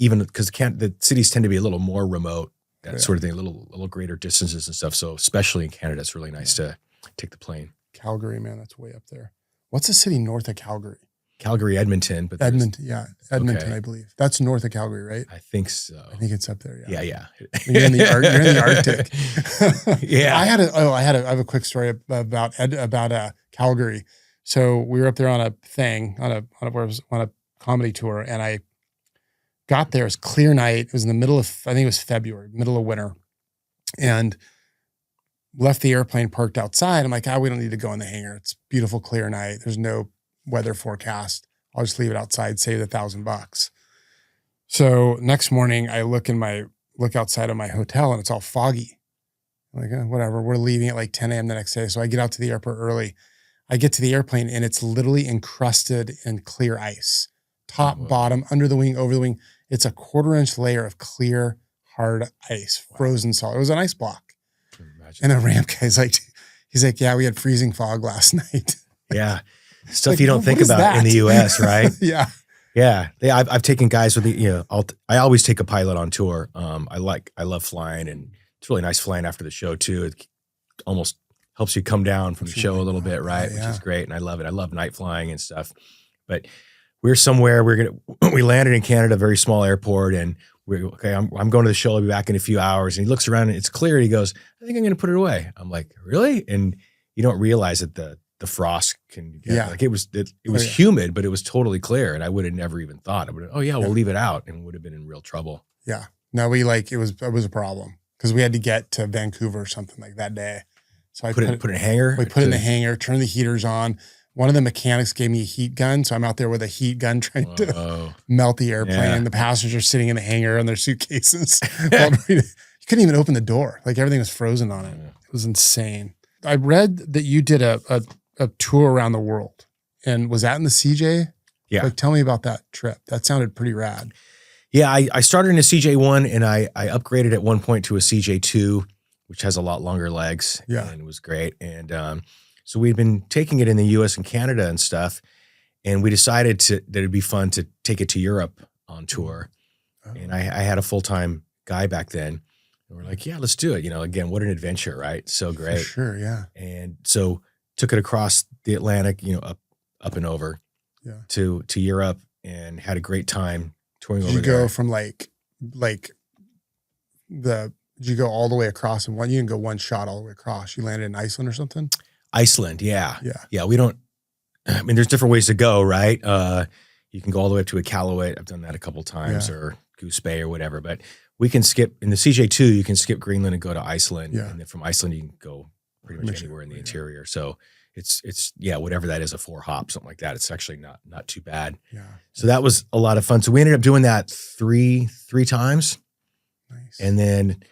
Speaker 2: even because the cities tend to be a little more remote, that sort of thing, a little greater distances and stuff. So especially in Canada, it's really nice to take the plane.
Speaker 1: Calgary, man, that's way up there. What's the city north of Calgary?
Speaker 2: Calgary, Edmonton. But
Speaker 1: Edmonton, Edmonton,
Speaker 2: okay.
Speaker 1: I believe. That's north of Calgary, right?
Speaker 2: I think so.
Speaker 1: I think it's up there, yeah.
Speaker 2: Yeah.
Speaker 1: You're in the Arctic.
Speaker 2: Yeah.
Speaker 1: I have a quick story about Calgary. So we were up there on a thing, on a comedy tour, and I got there. It was clear night. It was in the middle of, I think it was February, middle of winter, and left the airplane parked outside. I'm like, we don't need to go in the hangar. It's a beautiful, clear night. There's no weather forecast. I'll just leave it outside, save $1,000. So next morning, I look outside of my hotel, and it's all foggy. I'm like, whatever. We're leaving at like 10 a.m. the next day. So I get out to the airport early. I get to the airplane, and it's literally encrusted in clear ice. Top, bottom, under the wing, over the wing. It's a 1/4-inch layer of clear, hard ice, frozen solid. It was an ice block. And the ramp guy's like, yeah, we had freezing fog last night.
Speaker 2: Yeah. Stuff you don't think about in the US, right?
Speaker 1: Yeah.
Speaker 2: Yeah. I've taken guys with I always take a pilot on tour. I love flying, and it's really nice flying after the show too. It almost helps you come down from the show a little bit, right? Which is great. And I love it. I love night flying and stuff. But we're somewhere, we landed in Canada, a very small airport, and I'm going to the show. I'll be back in a few hours. And he looks around and it's clear. And he goes, I think I'm going to put it away. I'm like, really? And you don't realize that the frost can get, like it was humid, but it was totally clear. And I would have never even thought, we'll leave it out, and would have been in real trouble. Yeah. No, it was a problem because we had to get to Vancouver or something like that day. So I put it in a hangar. We put it in the hangar, turn the heaters on. One of the mechanics gave me a heat gun. So I'm out there with a heat gun trying to melt the airplane. Yeah. The passengers sitting in the hangar on their suitcases. You couldn't even open the door. Like everything was frozen on it. It was insane. I read that you did a tour around the world. And was that in the CJ? Yeah. Like, tell me about that trip. That sounded pretty rad. Yeah, I started in a CJ1, and I upgraded at one point to a CJ2, which has a lot longer legs. Yeah. And it was great. And so we'd been taking it in the US and Canada and stuff, and we decided that it'd be fun to take it to Europe on tour. Oh. And I had a full-time guy back then, and we're like, yeah, let's do it. Again, what an adventure, right? So great. For sure, yeah. And so took it across the Atlantic, up and over to Europe, and had a great time touring over there. Did you go from did you go all the way across? And you didn't go one shot all the way across. You landed in Iceland or something? Iceland, yeah. Yeah, there's different ways to go, right? You can go all the way up to Iqaluit. I've done that a couple times, or Goose Bay or whatever. But we can skip, in the CJ2, you can skip Greenland and go to Iceland. Yeah. And then from Iceland, you can go pretty much anywhere in the interior. So it's whatever that is, a 4-hop, something like that. It's actually not too bad. Yeah. So that was a lot of fun. So we ended up doing that three times. Nice. And then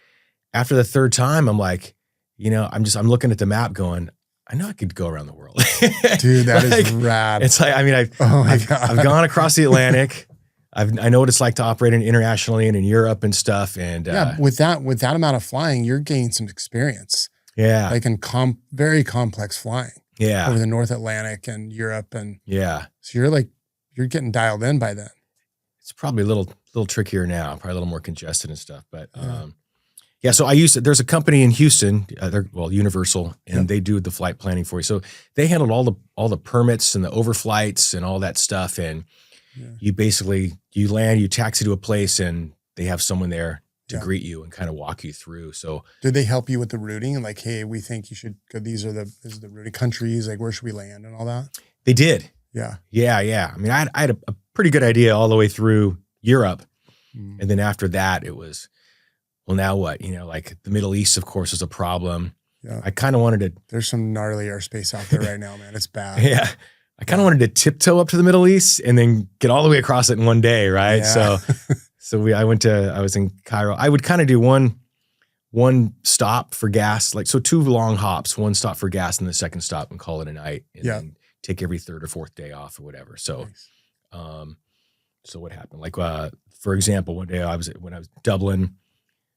Speaker 2: after the third time, I'm like, I'm looking at the map going, I know I could go around the world. Dude, that is rad. It's like, I've gone across the Atlantic. I know what it's like to operate internationally and in Europe and stuff. And with that amount of flying, you're gaining some experience. Yeah. Like in very complex flying. Yeah. Over the North Atlantic and Europe. And so you're getting dialed in by then. It's probably a little trickier now, probably a little more congested and stuff. But so there's a company in Houston, Universal, and they do the flight planning for you. So they handled all the permits and the overflights and all that stuff. And you basically, you land, you taxi to a place, and they have someone there to greet you and kind of walk you through. So did they help you with the routing? And like, hey, we think you should go, this is the routing countries, like where should we land and all that? They did. Yeah. Yeah. I had a pretty good idea all the way through Europe. Mm. And then after that, it was, well, now what? Like the Middle East, of course, is a problem. I kind of wanted to.
Speaker 1: There's some gnarly airspace out there right now, man. It's bad.
Speaker 2: Yeah. I kind of wanted to tiptoe up to the Middle East and then get all the way across it in one day. Right.
Speaker 1: Yeah.
Speaker 2: I was in Cairo. I would kind of do one stop for gas, like, so 2 long hops, 1 stop for gas and the second stop and call it a night, and then take every 3rd or 4th day off or whatever. So, nice. So what happened? Like, for example, one day when I was Dublin,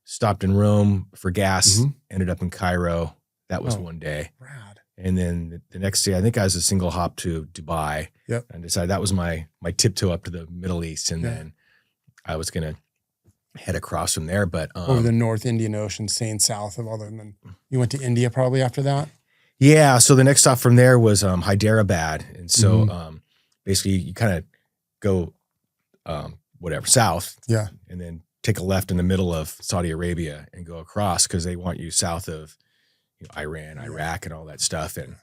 Speaker 2: stopped in Rome for gas, ended up in Cairo. That was one day.
Speaker 1: Rad.
Speaker 2: And then the next day, I think I was a single hop to Dubai.
Speaker 1: Yep.
Speaker 2: And decided that was my tiptoe up to the Middle East. And then I was going to head across from there. But
Speaker 1: over the North Indian Ocean, staying south of all them. And you went to India probably after that?
Speaker 2: Yeah. So the next stop from there was Hyderabad. And so basically you kind of go south.
Speaker 1: Yeah.
Speaker 2: And then take a left in the middle of Saudi Arabia and go across because they want you south of Iran, Iraq, and all that stuff. And,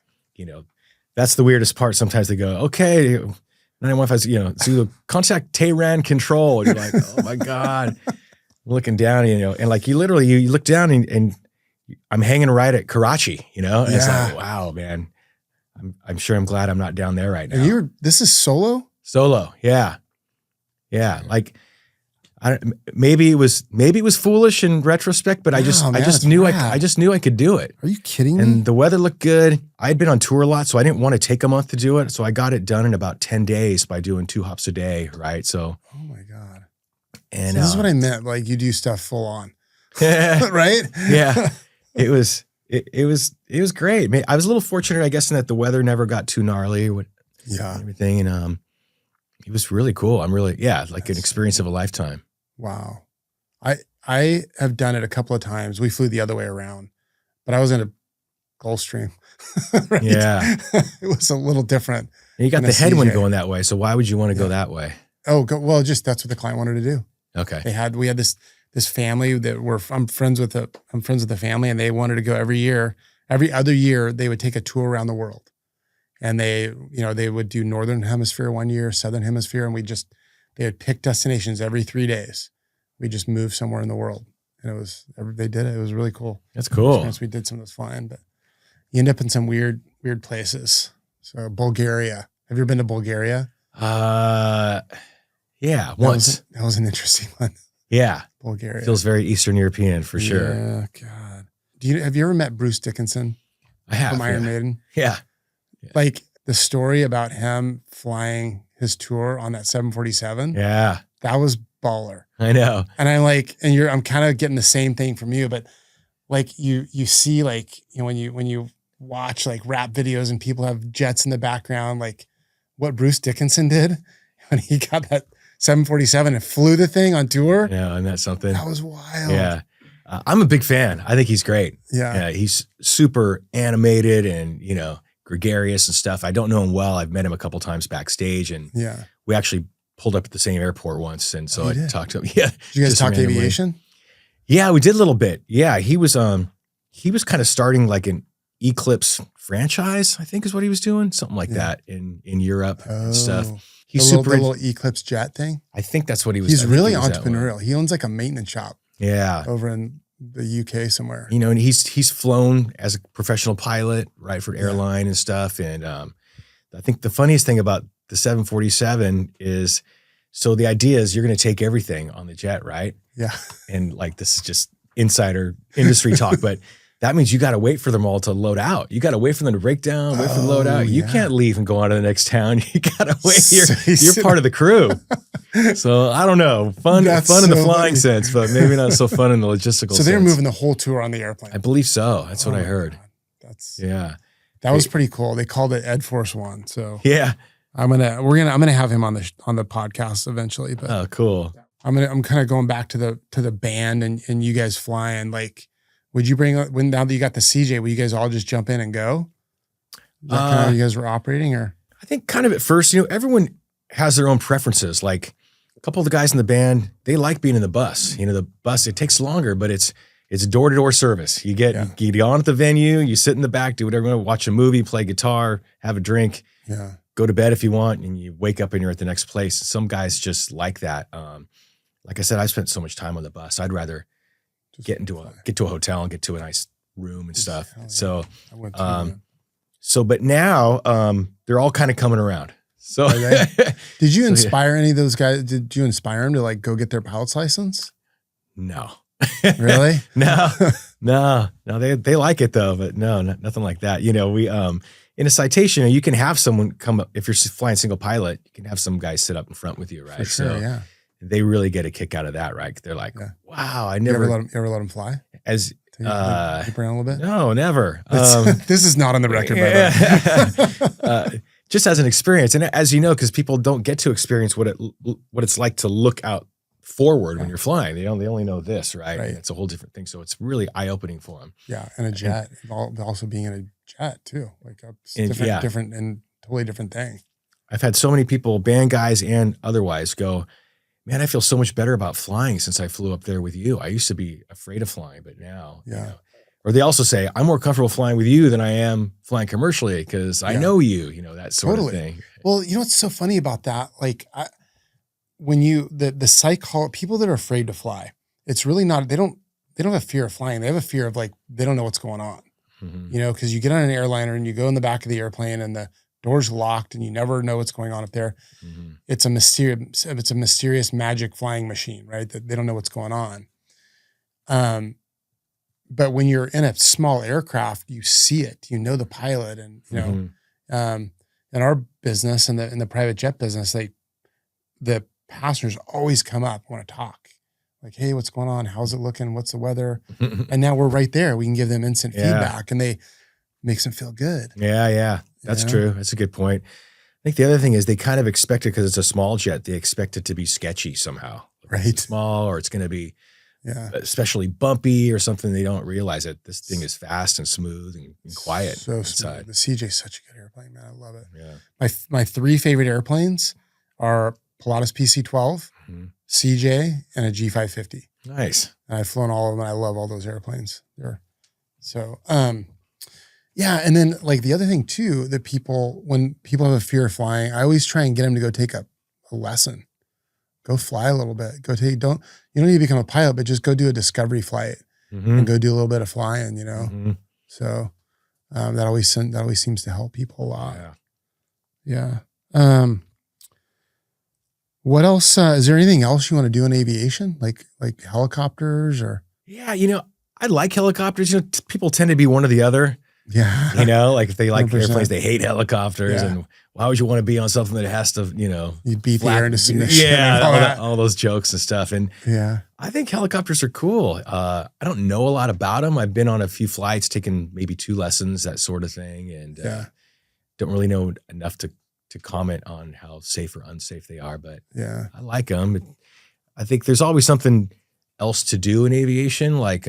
Speaker 2: that's the weirdest part. Sometimes they go, okay, 915, so contact Tehran control. And you're like, oh my God. I'm looking down, and like you look down and I'm hanging right at Karachi, and it's like, wow, man, I'm sure I'm glad I'm not down there right now.
Speaker 1: And this is solo?
Speaker 2: Solo. Yeah. Yeah. Like, maybe it was foolish in retrospect, but I just knew I could do it.
Speaker 1: Are you kidding me?
Speaker 2: And the weather looked good. I had been on tour a lot, so I didn't want to take a month to do it. So I got it done in about 10 days by doing 2 hops a day. Right. So,
Speaker 1: oh my God.
Speaker 2: And
Speaker 1: so this is what I meant. Like, you do stuff full on,
Speaker 2: right? Yeah. It was great. I was a little fortunate, I guess, in that the weather never got too gnarly. Everything. And, it was really cool. Like an experience of a lifetime.
Speaker 1: Wow. I have done it a couple of times. We flew the other way around, but I was in a Gulfstream. Right? Yeah. It was a little different.
Speaker 2: And you got the headwind going that way. So why would you want to go that way?
Speaker 1: Oh, well, just that's what the client wanted to do.
Speaker 2: Okay.
Speaker 1: We had this family that I'm friends with the family, and they wanted to go every other year, they would take a tour around the world. And they would do Northern Hemisphere one year, Southern Hemisphere. And they would pick destinations every 3 days. We just moved somewhere in the world. And they did it. It was really cool.
Speaker 2: That's cool.
Speaker 1: We did some of those flying, but you end up in some weird places. So Bulgaria. Have you ever been to Bulgaria?
Speaker 2: Yeah, once.
Speaker 1: That was an interesting one.
Speaker 2: Yeah.
Speaker 1: Bulgaria.
Speaker 2: Feels very Eastern European for sure.
Speaker 1: Yeah, God. Have you ever met Bruce Dickinson?
Speaker 2: I have.
Speaker 1: From Iron Maiden?
Speaker 2: Yeah.
Speaker 1: Like the story about him flying his tour on that 747.
Speaker 2: Yeah.
Speaker 1: That was baller.
Speaker 2: I know.
Speaker 1: And I'm kind of getting the same thing from you, but like you see, like, when you watch like rap videos and people have jets in the background, like what Bruce Dickinson did when he got that 747 and flew the thing on tour.
Speaker 2: Yeah. And that's something.
Speaker 1: That was wild.
Speaker 2: Yeah. I'm a big fan. I think he's great.
Speaker 1: Yeah.
Speaker 2: He's super animated and, gregarious and stuff. I don't know him well. I've met him a couple times backstage, and we actually pulled up at the same airport once. And so I talked to him. Yeah.
Speaker 1: Did you guys talk aviation?
Speaker 2: Yeah, we did a little bit. Yeah. He was kind of starting like an Eclipse franchise, I think is what he was doing. Something like that in Europe and stuff. He's
Speaker 1: the little Eclipse jet thing.
Speaker 2: I think that's what he was.
Speaker 1: He's really entrepreneurial. He owns like a maintenance shop.
Speaker 2: Yeah.
Speaker 1: Over in the UK somewhere.
Speaker 2: And he's flown as a professional pilot, right, for airline and stuff. And I think the funniest thing about the 747 is, so the idea is you're going to take everything on the jet, right?
Speaker 1: Yeah.
Speaker 2: And like, this is just insider industry talk, but that means you got to wait for them all to load out. You got to wait for them to break down, wait for them to load out. You can't leave and go on to the next town. You got to wait. You're part of the crew. So I don't know. Fun in the flying sense, but maybe not so fun in the logistical sense.
Speaker 1: So they're moving the whole tour on the airplane.
Speaker 2: I believe so. That's what I heard.
Speaker 1: That was pretty cool. They called it Ed Force One. So
Speaker 2: yeah,
Speaker 1: I'm gonna have him on the podcast eventually. But
Speaker 2: oh, cool.
Speaker 1: I'm kind of going back to the band and you guys flying. Like, would you now that you got the CJ, will you guys all just jump in and go? Is that kind of how you guys were operating, or? I
Speaker 2: think kind of at first, everyone has their own preferences. Like a couple of the guys in the band, they like being in the bus. The bus, it takes longer, but it's door-to-door service. You get on at the venue, you sit in the back, do whatever you want, watch a movie, play guitar, have a drink, go to bed if you want, and you wake up and you're at the next place. Some guys just like that. Like I said, I've spent so much time on the bus. I'd rather get to a hotel and get to a nice room and stuff.
Speaker 1: Yeah.
Speaker 2: So,
Speaker 1: I went through that.
Speaker 2: but now they're all kind of coming around. So
Speaker 1: did you inspire any of those guys? Did you inspire them to like go get their pilot's license?
Speaker 2: No.
Speaker 1: Really?
Speaker 2: No. They like it though, but no, nothing like that. You know, we in a citation, you can have someone come up if you're flying single pilot. You can have some guy sit up in front with you, right?
Speaker 1: For sure,
Speaker 2: so they really get a kick out of that, right? They're like, "Wow, I never."
Speaker 1: You ever let them fly?
Speaker 2: As
Speaker 1: keep around a little bit?
Speaker 2: No, never.
Speaker 1: This is not on the record, by the way.
Speaker 2: Just as an experience, and as you know, because people don't get to experience what it's like to look out forward when you're flying. They only know this, right? And it's a whole different thing. So it's really eye opening for them.
Speaker 1: Yeah, and a jet, also being in a jet too, like different and totally different thing.
Speaker 2: I've had so many people, band guys and otherwise, go, "Man, I feel so much better about flying since I flew up there with you. I used to be afraid of flying, but now, you know." Or they also say, "I'm more comfortable flying with you than I am flying commercially because I know you," that sort of thing.
Speaker 1: Well, you know what's so funny about that? Like, when the people that are afraid to fly, it's really not, they don't have a fear of flying. They have a fear of like, they don't know what's going on, because you get on an airliner and you go in the back of the airplane and the door's locked and you never know what's going on up there. It's a mysterious magic flying machine, right? That they don't know what's going on. But when you're in a small aircraft, you see it, the pilot, and in our business, in the private jet business, the passengers always come up, want to talk, like, "Hey, what's going on? How's it looking? What's the weather?" And now we're right there. We can give them instant feedback, and makes them feel good.
Speaker 2: Yeah. That's true. That's a good point. I think the other thing is they kind of expect it because it's a small jet. They expect it to be sketchy somehow,
Speaker 1: right?
Speaker 2: It's small, or it's going to be especially bumpy or something. They don't realize that this thing is fast and smooth and quiet. So inside.
Speaker 1: Smooth. The CJ is such a good airplane, man. I love it.
Speaker 2: Yeah.
Speaker 1: My three favorite airplanes are Pilatus PC-12, CJ, and a G550.
Speaker 2: Nice.
Speaker 1: And I've flown all of them, and I love all those airplanes. And then like the other thing too, that when people have a fear of flying, I always try and get them to go take a lesson. Go fly a little bit. You don't need to become a pilot, but just go do a discovery flight and go do a little bit of flying, So that always seems to help people a lot. Yeah. What else? Is there anything else you want to do in aviation? Like helicopters or?
Speaker 2: Yeah. I like helicopters. People tend to be one or the other.
Speaker 1: Yeah.
Speaker 2: Like if they like 100%. Airplanes, they hate helicopters. Yeah. And why would you want to be on something that has to,
Speaker 1: you beat the air into submission.
Speaker 2: Yeah. All those jokes and stuff. And
Speaker 1: I
Speaker 2: think helicopters are cool. I don't know a lot about them. I've been on a few flights, taken maybe 2 lessons, that sort of thing. And don't really know enough to comment on how safe or unsafe they are, but I like them. I think there's always something else to do in aviation. I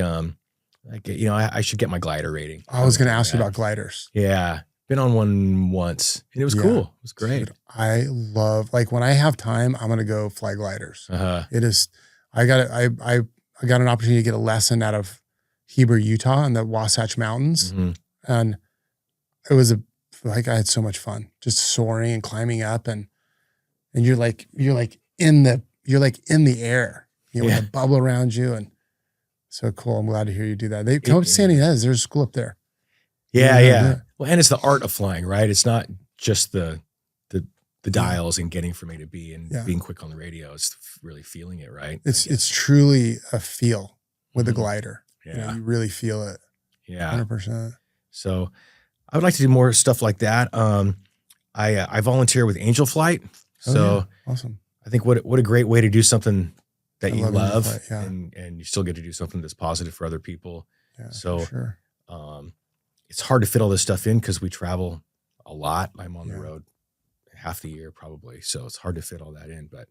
Speaker 2: should get my glider rating.
Speaker 1: I was going to ask you about gliders.
Speaker 2: Yeah. Been on one once and it was cool. It was great.
Speaker 1: Dude, I love, when I have time, I'm going to go fly gliders. It is, I got an opportunity to get a lesson out of Heber, Utah in the Wasatch Mountains. And it was I had so much fun just soaring and climbing up and you're in the air, with a bubble around you, and so cool. I'm glad to hear you do that. They come up to San Ynez. There's a school up there.
Speaker 2: Yeah. Well, and it's the art of flying, right? It's not just the dials and getting from A to B and being quick on the radio. It's really feeling it, right?
Speaker 1: It's truly a feel with a glider. Yeah. You really feel it.
Speaker 2: Yeah.
Speaker 1: 100%.
Speaker 2: So I would like to do more stuff like that. I volunteer with Angel Flight. So
Speaker 1: awesome.
Speaker 2: I think what a great way to do something that you love
Speaker 1: Flight,
Speaker 2: and you still get to do something that's positive for other people.
Speaker 1: Yeah,
Speaker 2: so
Speaker 1: sure.
Speaker 2: It's hard to fit all this stuff in because we travel a lot. I'm on the road half the year probably. So it's hard to fit all that in, but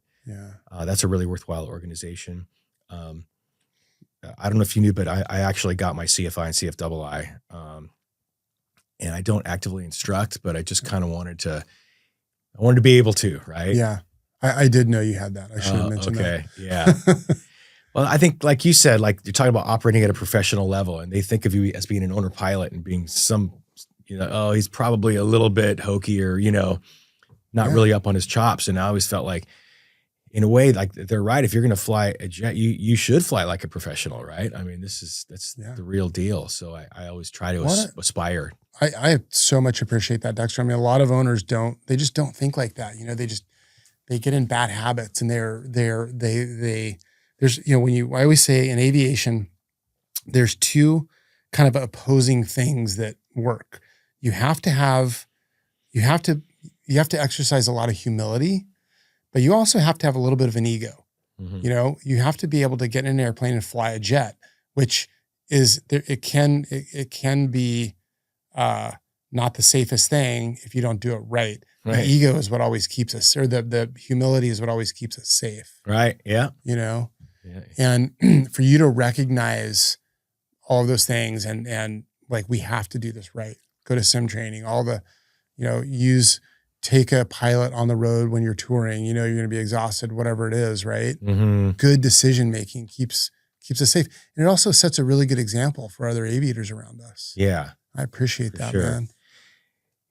Speaker 2: that's a really worthwhile organization. I don't know if you knew, but I actually got my CFI and CFII. And I don't actively instruct, but I just kind of wanted to be able to, right?
Speaker 1: Yeah. I did know you had that. I should have mentioned that.
Speaker 2: Okay. Yeah. Well, I think like you said, like you're talking about operating at a professional level and they think of you as being an owner pilot and being he's probably a little bit hokey or, not really up on his chops. And I always felt like, in a way, like they're right. If you're going to fly a jet, you should fly like a professional, right? I mean, that's the real deal. So I always try to aspire.
Speaker 1: I so much appreciate that, Dexter. I mean, a lot of owners they just don't think like that. They get in bad habits, and there's, I always say in aviation, there's two kind of opposing things that work. You have to exercise a lot of humility, but you also have to have a little bit of an ego. Mm-hmm. You have to be able to get in an airplane and fly a jet, which it can be not the safest thing if you don't do it right. The ego is what always keeps us, or the humility is what always keeps us safe.
Speaker 2: Right. Yeah.
Speaker 1: Yeah. And for you to recognize all of those things and like, we have to do this right. Go to sim training, take a pilot on the road when you're touring, you're going to be exhausted, whatever it is, right? Mm-hmm. Good decision-making keeps us safe. And it also sets a really good example for other aviators around us.
Speaker 2: Yeah.
Speaker 1: I appreciate that, man.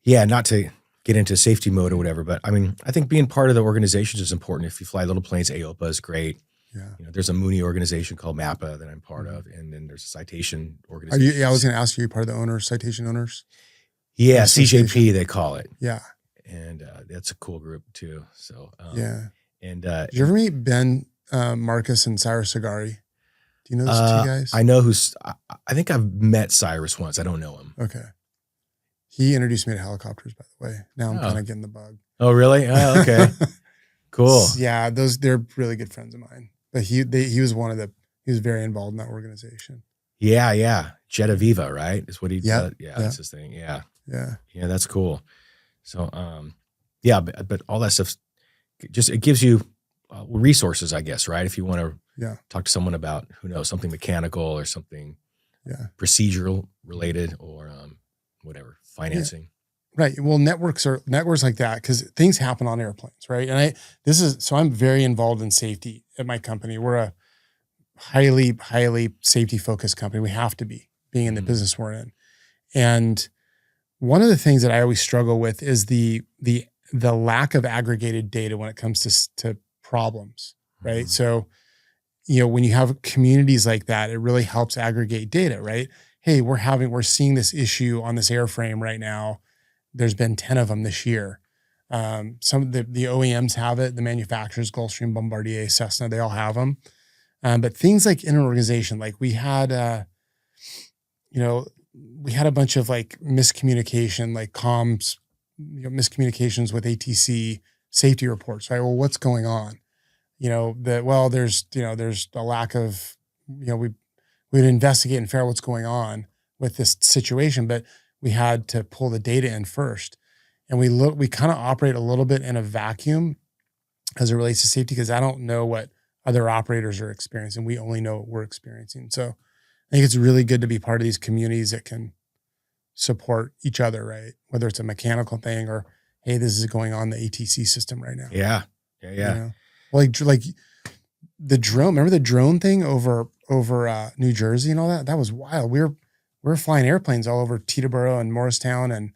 Speaker 2: Yeah. Not to get into safety mode or whatever, but I mean, I think being part of the organizations is important. If you fly little planes, AOPA is great. Yeah. There's a Mooney organization called MAPA that I'm part of, and then there's a citation organization.
Speaker 1: I was going to ask you, are you part of the owners, citation owners?
Speaker 2: Yeah, CJP they call it.
Speaker 1: Yeah,
Speaker 2: and that's a cool group too. So
Speaker 1: yeah.
Speaker 2: And
Speaker 1: did you ever meet Ben Marcus and Cyrus Sagari? Do you know those two guys?
Speaker 2: I know I think I've met Cyrus once. I don't know him.
Speaker 1: Okay. He introduced me to helicopters, by the way. Now I'm kind of getting the bug.
Speaker 2: Oh, really? Oh, okay. Cool.
Speaker 1: Yeah, they're really good friends of mine. But he was he was very involved in that organization.
Speaker 2: Yeah. Jet Aviva, right? Is what he does. Yeah, that's his thing. Yeah. Yeah, that's cool. So, but all that stuff, it gives you resources, I guess, right? If you want to talk to someone about, who knows, something mechanical or something procedural related or whatever, financing.
Speaker 1: Yeah. Right. Well, networks like that, because things happen on airplanes, right? And I'm very involved in safety at my company. We're a highly, highly safety focused company. We have to be, being in the business we're in. And one of the things that I always struggle with is the lack of aggregated data when it comes to problems, right? So, when you have communities like that, it really helps aggregate data, right? Hey, we're seeing this issue on this airframe right now. There's been 10 of them this year. Some of the OEMs have it, the manufacturers, Gulfstream, Bombardier, Cessna, they all have them. But things like in an organization, like we had a bunch of like miscommunication, like comms, miscommunications with ATC safety reports, right? Well, what's going on? There's a lack of, we'd investigate and figure out what's going on with this situation, but we had to pull the data in first. And we kind of operate a little bit in a vacuum as it relates to safety, because I don't know what other operators are experiencing. We only know what we're experiencing. So I think it's really good to be part of these communities that can support each other, right? Whether it's a mechanical thing or, hey, this is going on in the ATC system right now.
Speaker 2: Yeah.
Speaker 1: Well, like the drone, remember the drone thing over New Jersey and all that? That was wild. We were flying airplanes all over Teterboro and Morristown, and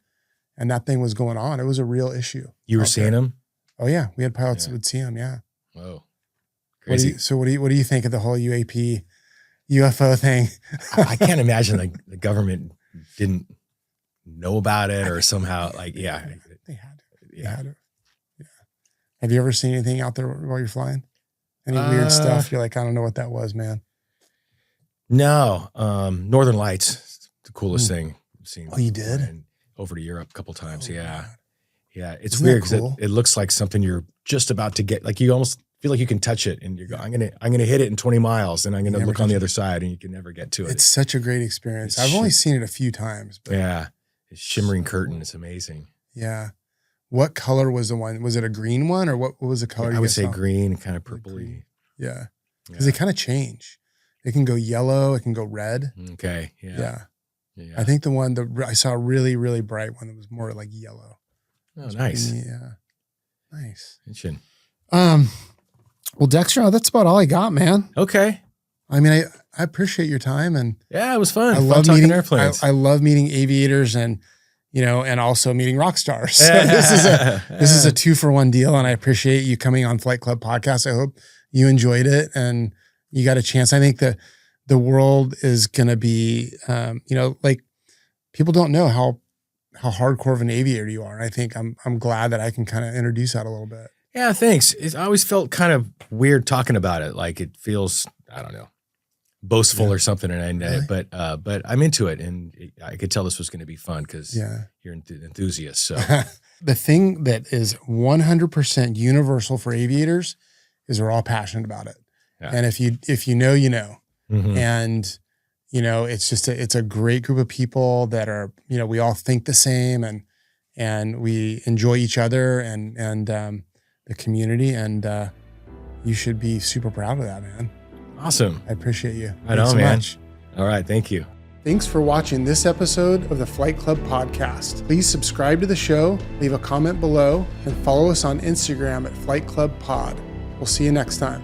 Speaker 1: that thing was going on. It was a real issue.
Speaker 2: You were seeing them?
Speaker 1: Oh yeah. We had pilots that would see them. Yeah.
Speaker 2: Whoa. Crazy.
Speaker 1: What do you think of the whole UFO thing?
Speaker 2: I can't imagine the government didn't know about it or somehow they had to. Yeah.
Speaker 1: Have you ever seen anything out there while you're flying? Any weird stuff? You're like, I don't know what that was, man.
Speaker 2: No. Northern Lights, the coolest thing I've seen.
Speaker 1: Oh, you did?
Speaker 2: And over to Europe a couple times. Oh, yeah. God. Yeah. It's
Speaker 1: Isn't
Speaker 2: weird because
Speaker 1: cool?
Speaker 2: it looks like something you're just about to get. Like you almost feel like you can touch it and you're going, I'm gonna hit it in 20 miles and I'm gonna look on the other side and you can never get to it.
Speaker 1: It's such a great experience. I've only seen it a few times. But
Speaker 2: it's shimmering curtain. It's amazing.
Speaker 1: Yeah. What color was the one? Was it a green one or what was the color?
Speaker 2: I would say green, kind of purpley.
Speaker 1: Yeah. Because they kind of change. It can go yellow. It can go red.
Speaker 2: Okay. Yeah.
Speaker 1: I think I saw a really, really bright one that was more like yellow.
Speaker 2: Oh, nice.
Speaker 1: Yeah. Nice.
Speaker 2: Interesting.
Speaker 1: Well, Dexter, that's about all I got, man.
Speaker 2: Okay.
Speaker 1: I mean, I appreciate your time, and
Speaker 2: yeah, it was fun.
Speaker 1: I love
Speaker 2: talking
Speaker 1: meeting
Speaker 2: airplanes.
Speaker 1: I love meeting aviators, and and also meeting Rockstar. So this is a 2-for-1 deal, and I appreciate you coming on Flight Club Podcast. I hope you enjoyed it and you got a chance. I think that the world is going to be, like people don't know how hardcore of an aviator you are. And I think I'm glad that I can kind of introduce that a little bit.
Speaker 2: Yeah, thanks. I always felt kind of weird talking about it. Like it feels, I don't know, boastful or something. And
Speaker 1: Really?
Speaker 2: but I'm into it, and I could tell this was going to be fun because you're an enthusiast. So
Speaker 1: the thing that is 100% universal for aviators is we're all passionate about it. Yeah. And if you know, you know, and it's a great group of people that are, we all think the same, and we enjoy each other and the community, and you should be super proud of that, man.
Speaker 2: Awesome.
Speaker 1: I appreciate you.
Speaker 2: I know, man. Much. All right. Thank you.
Speaker 1: Thanks for watching this episode of the Flight Club Podcast. Please subscribe to the show, leave a comment below, and follow us on Instagram at Flight Club Pod. We'll see you next time.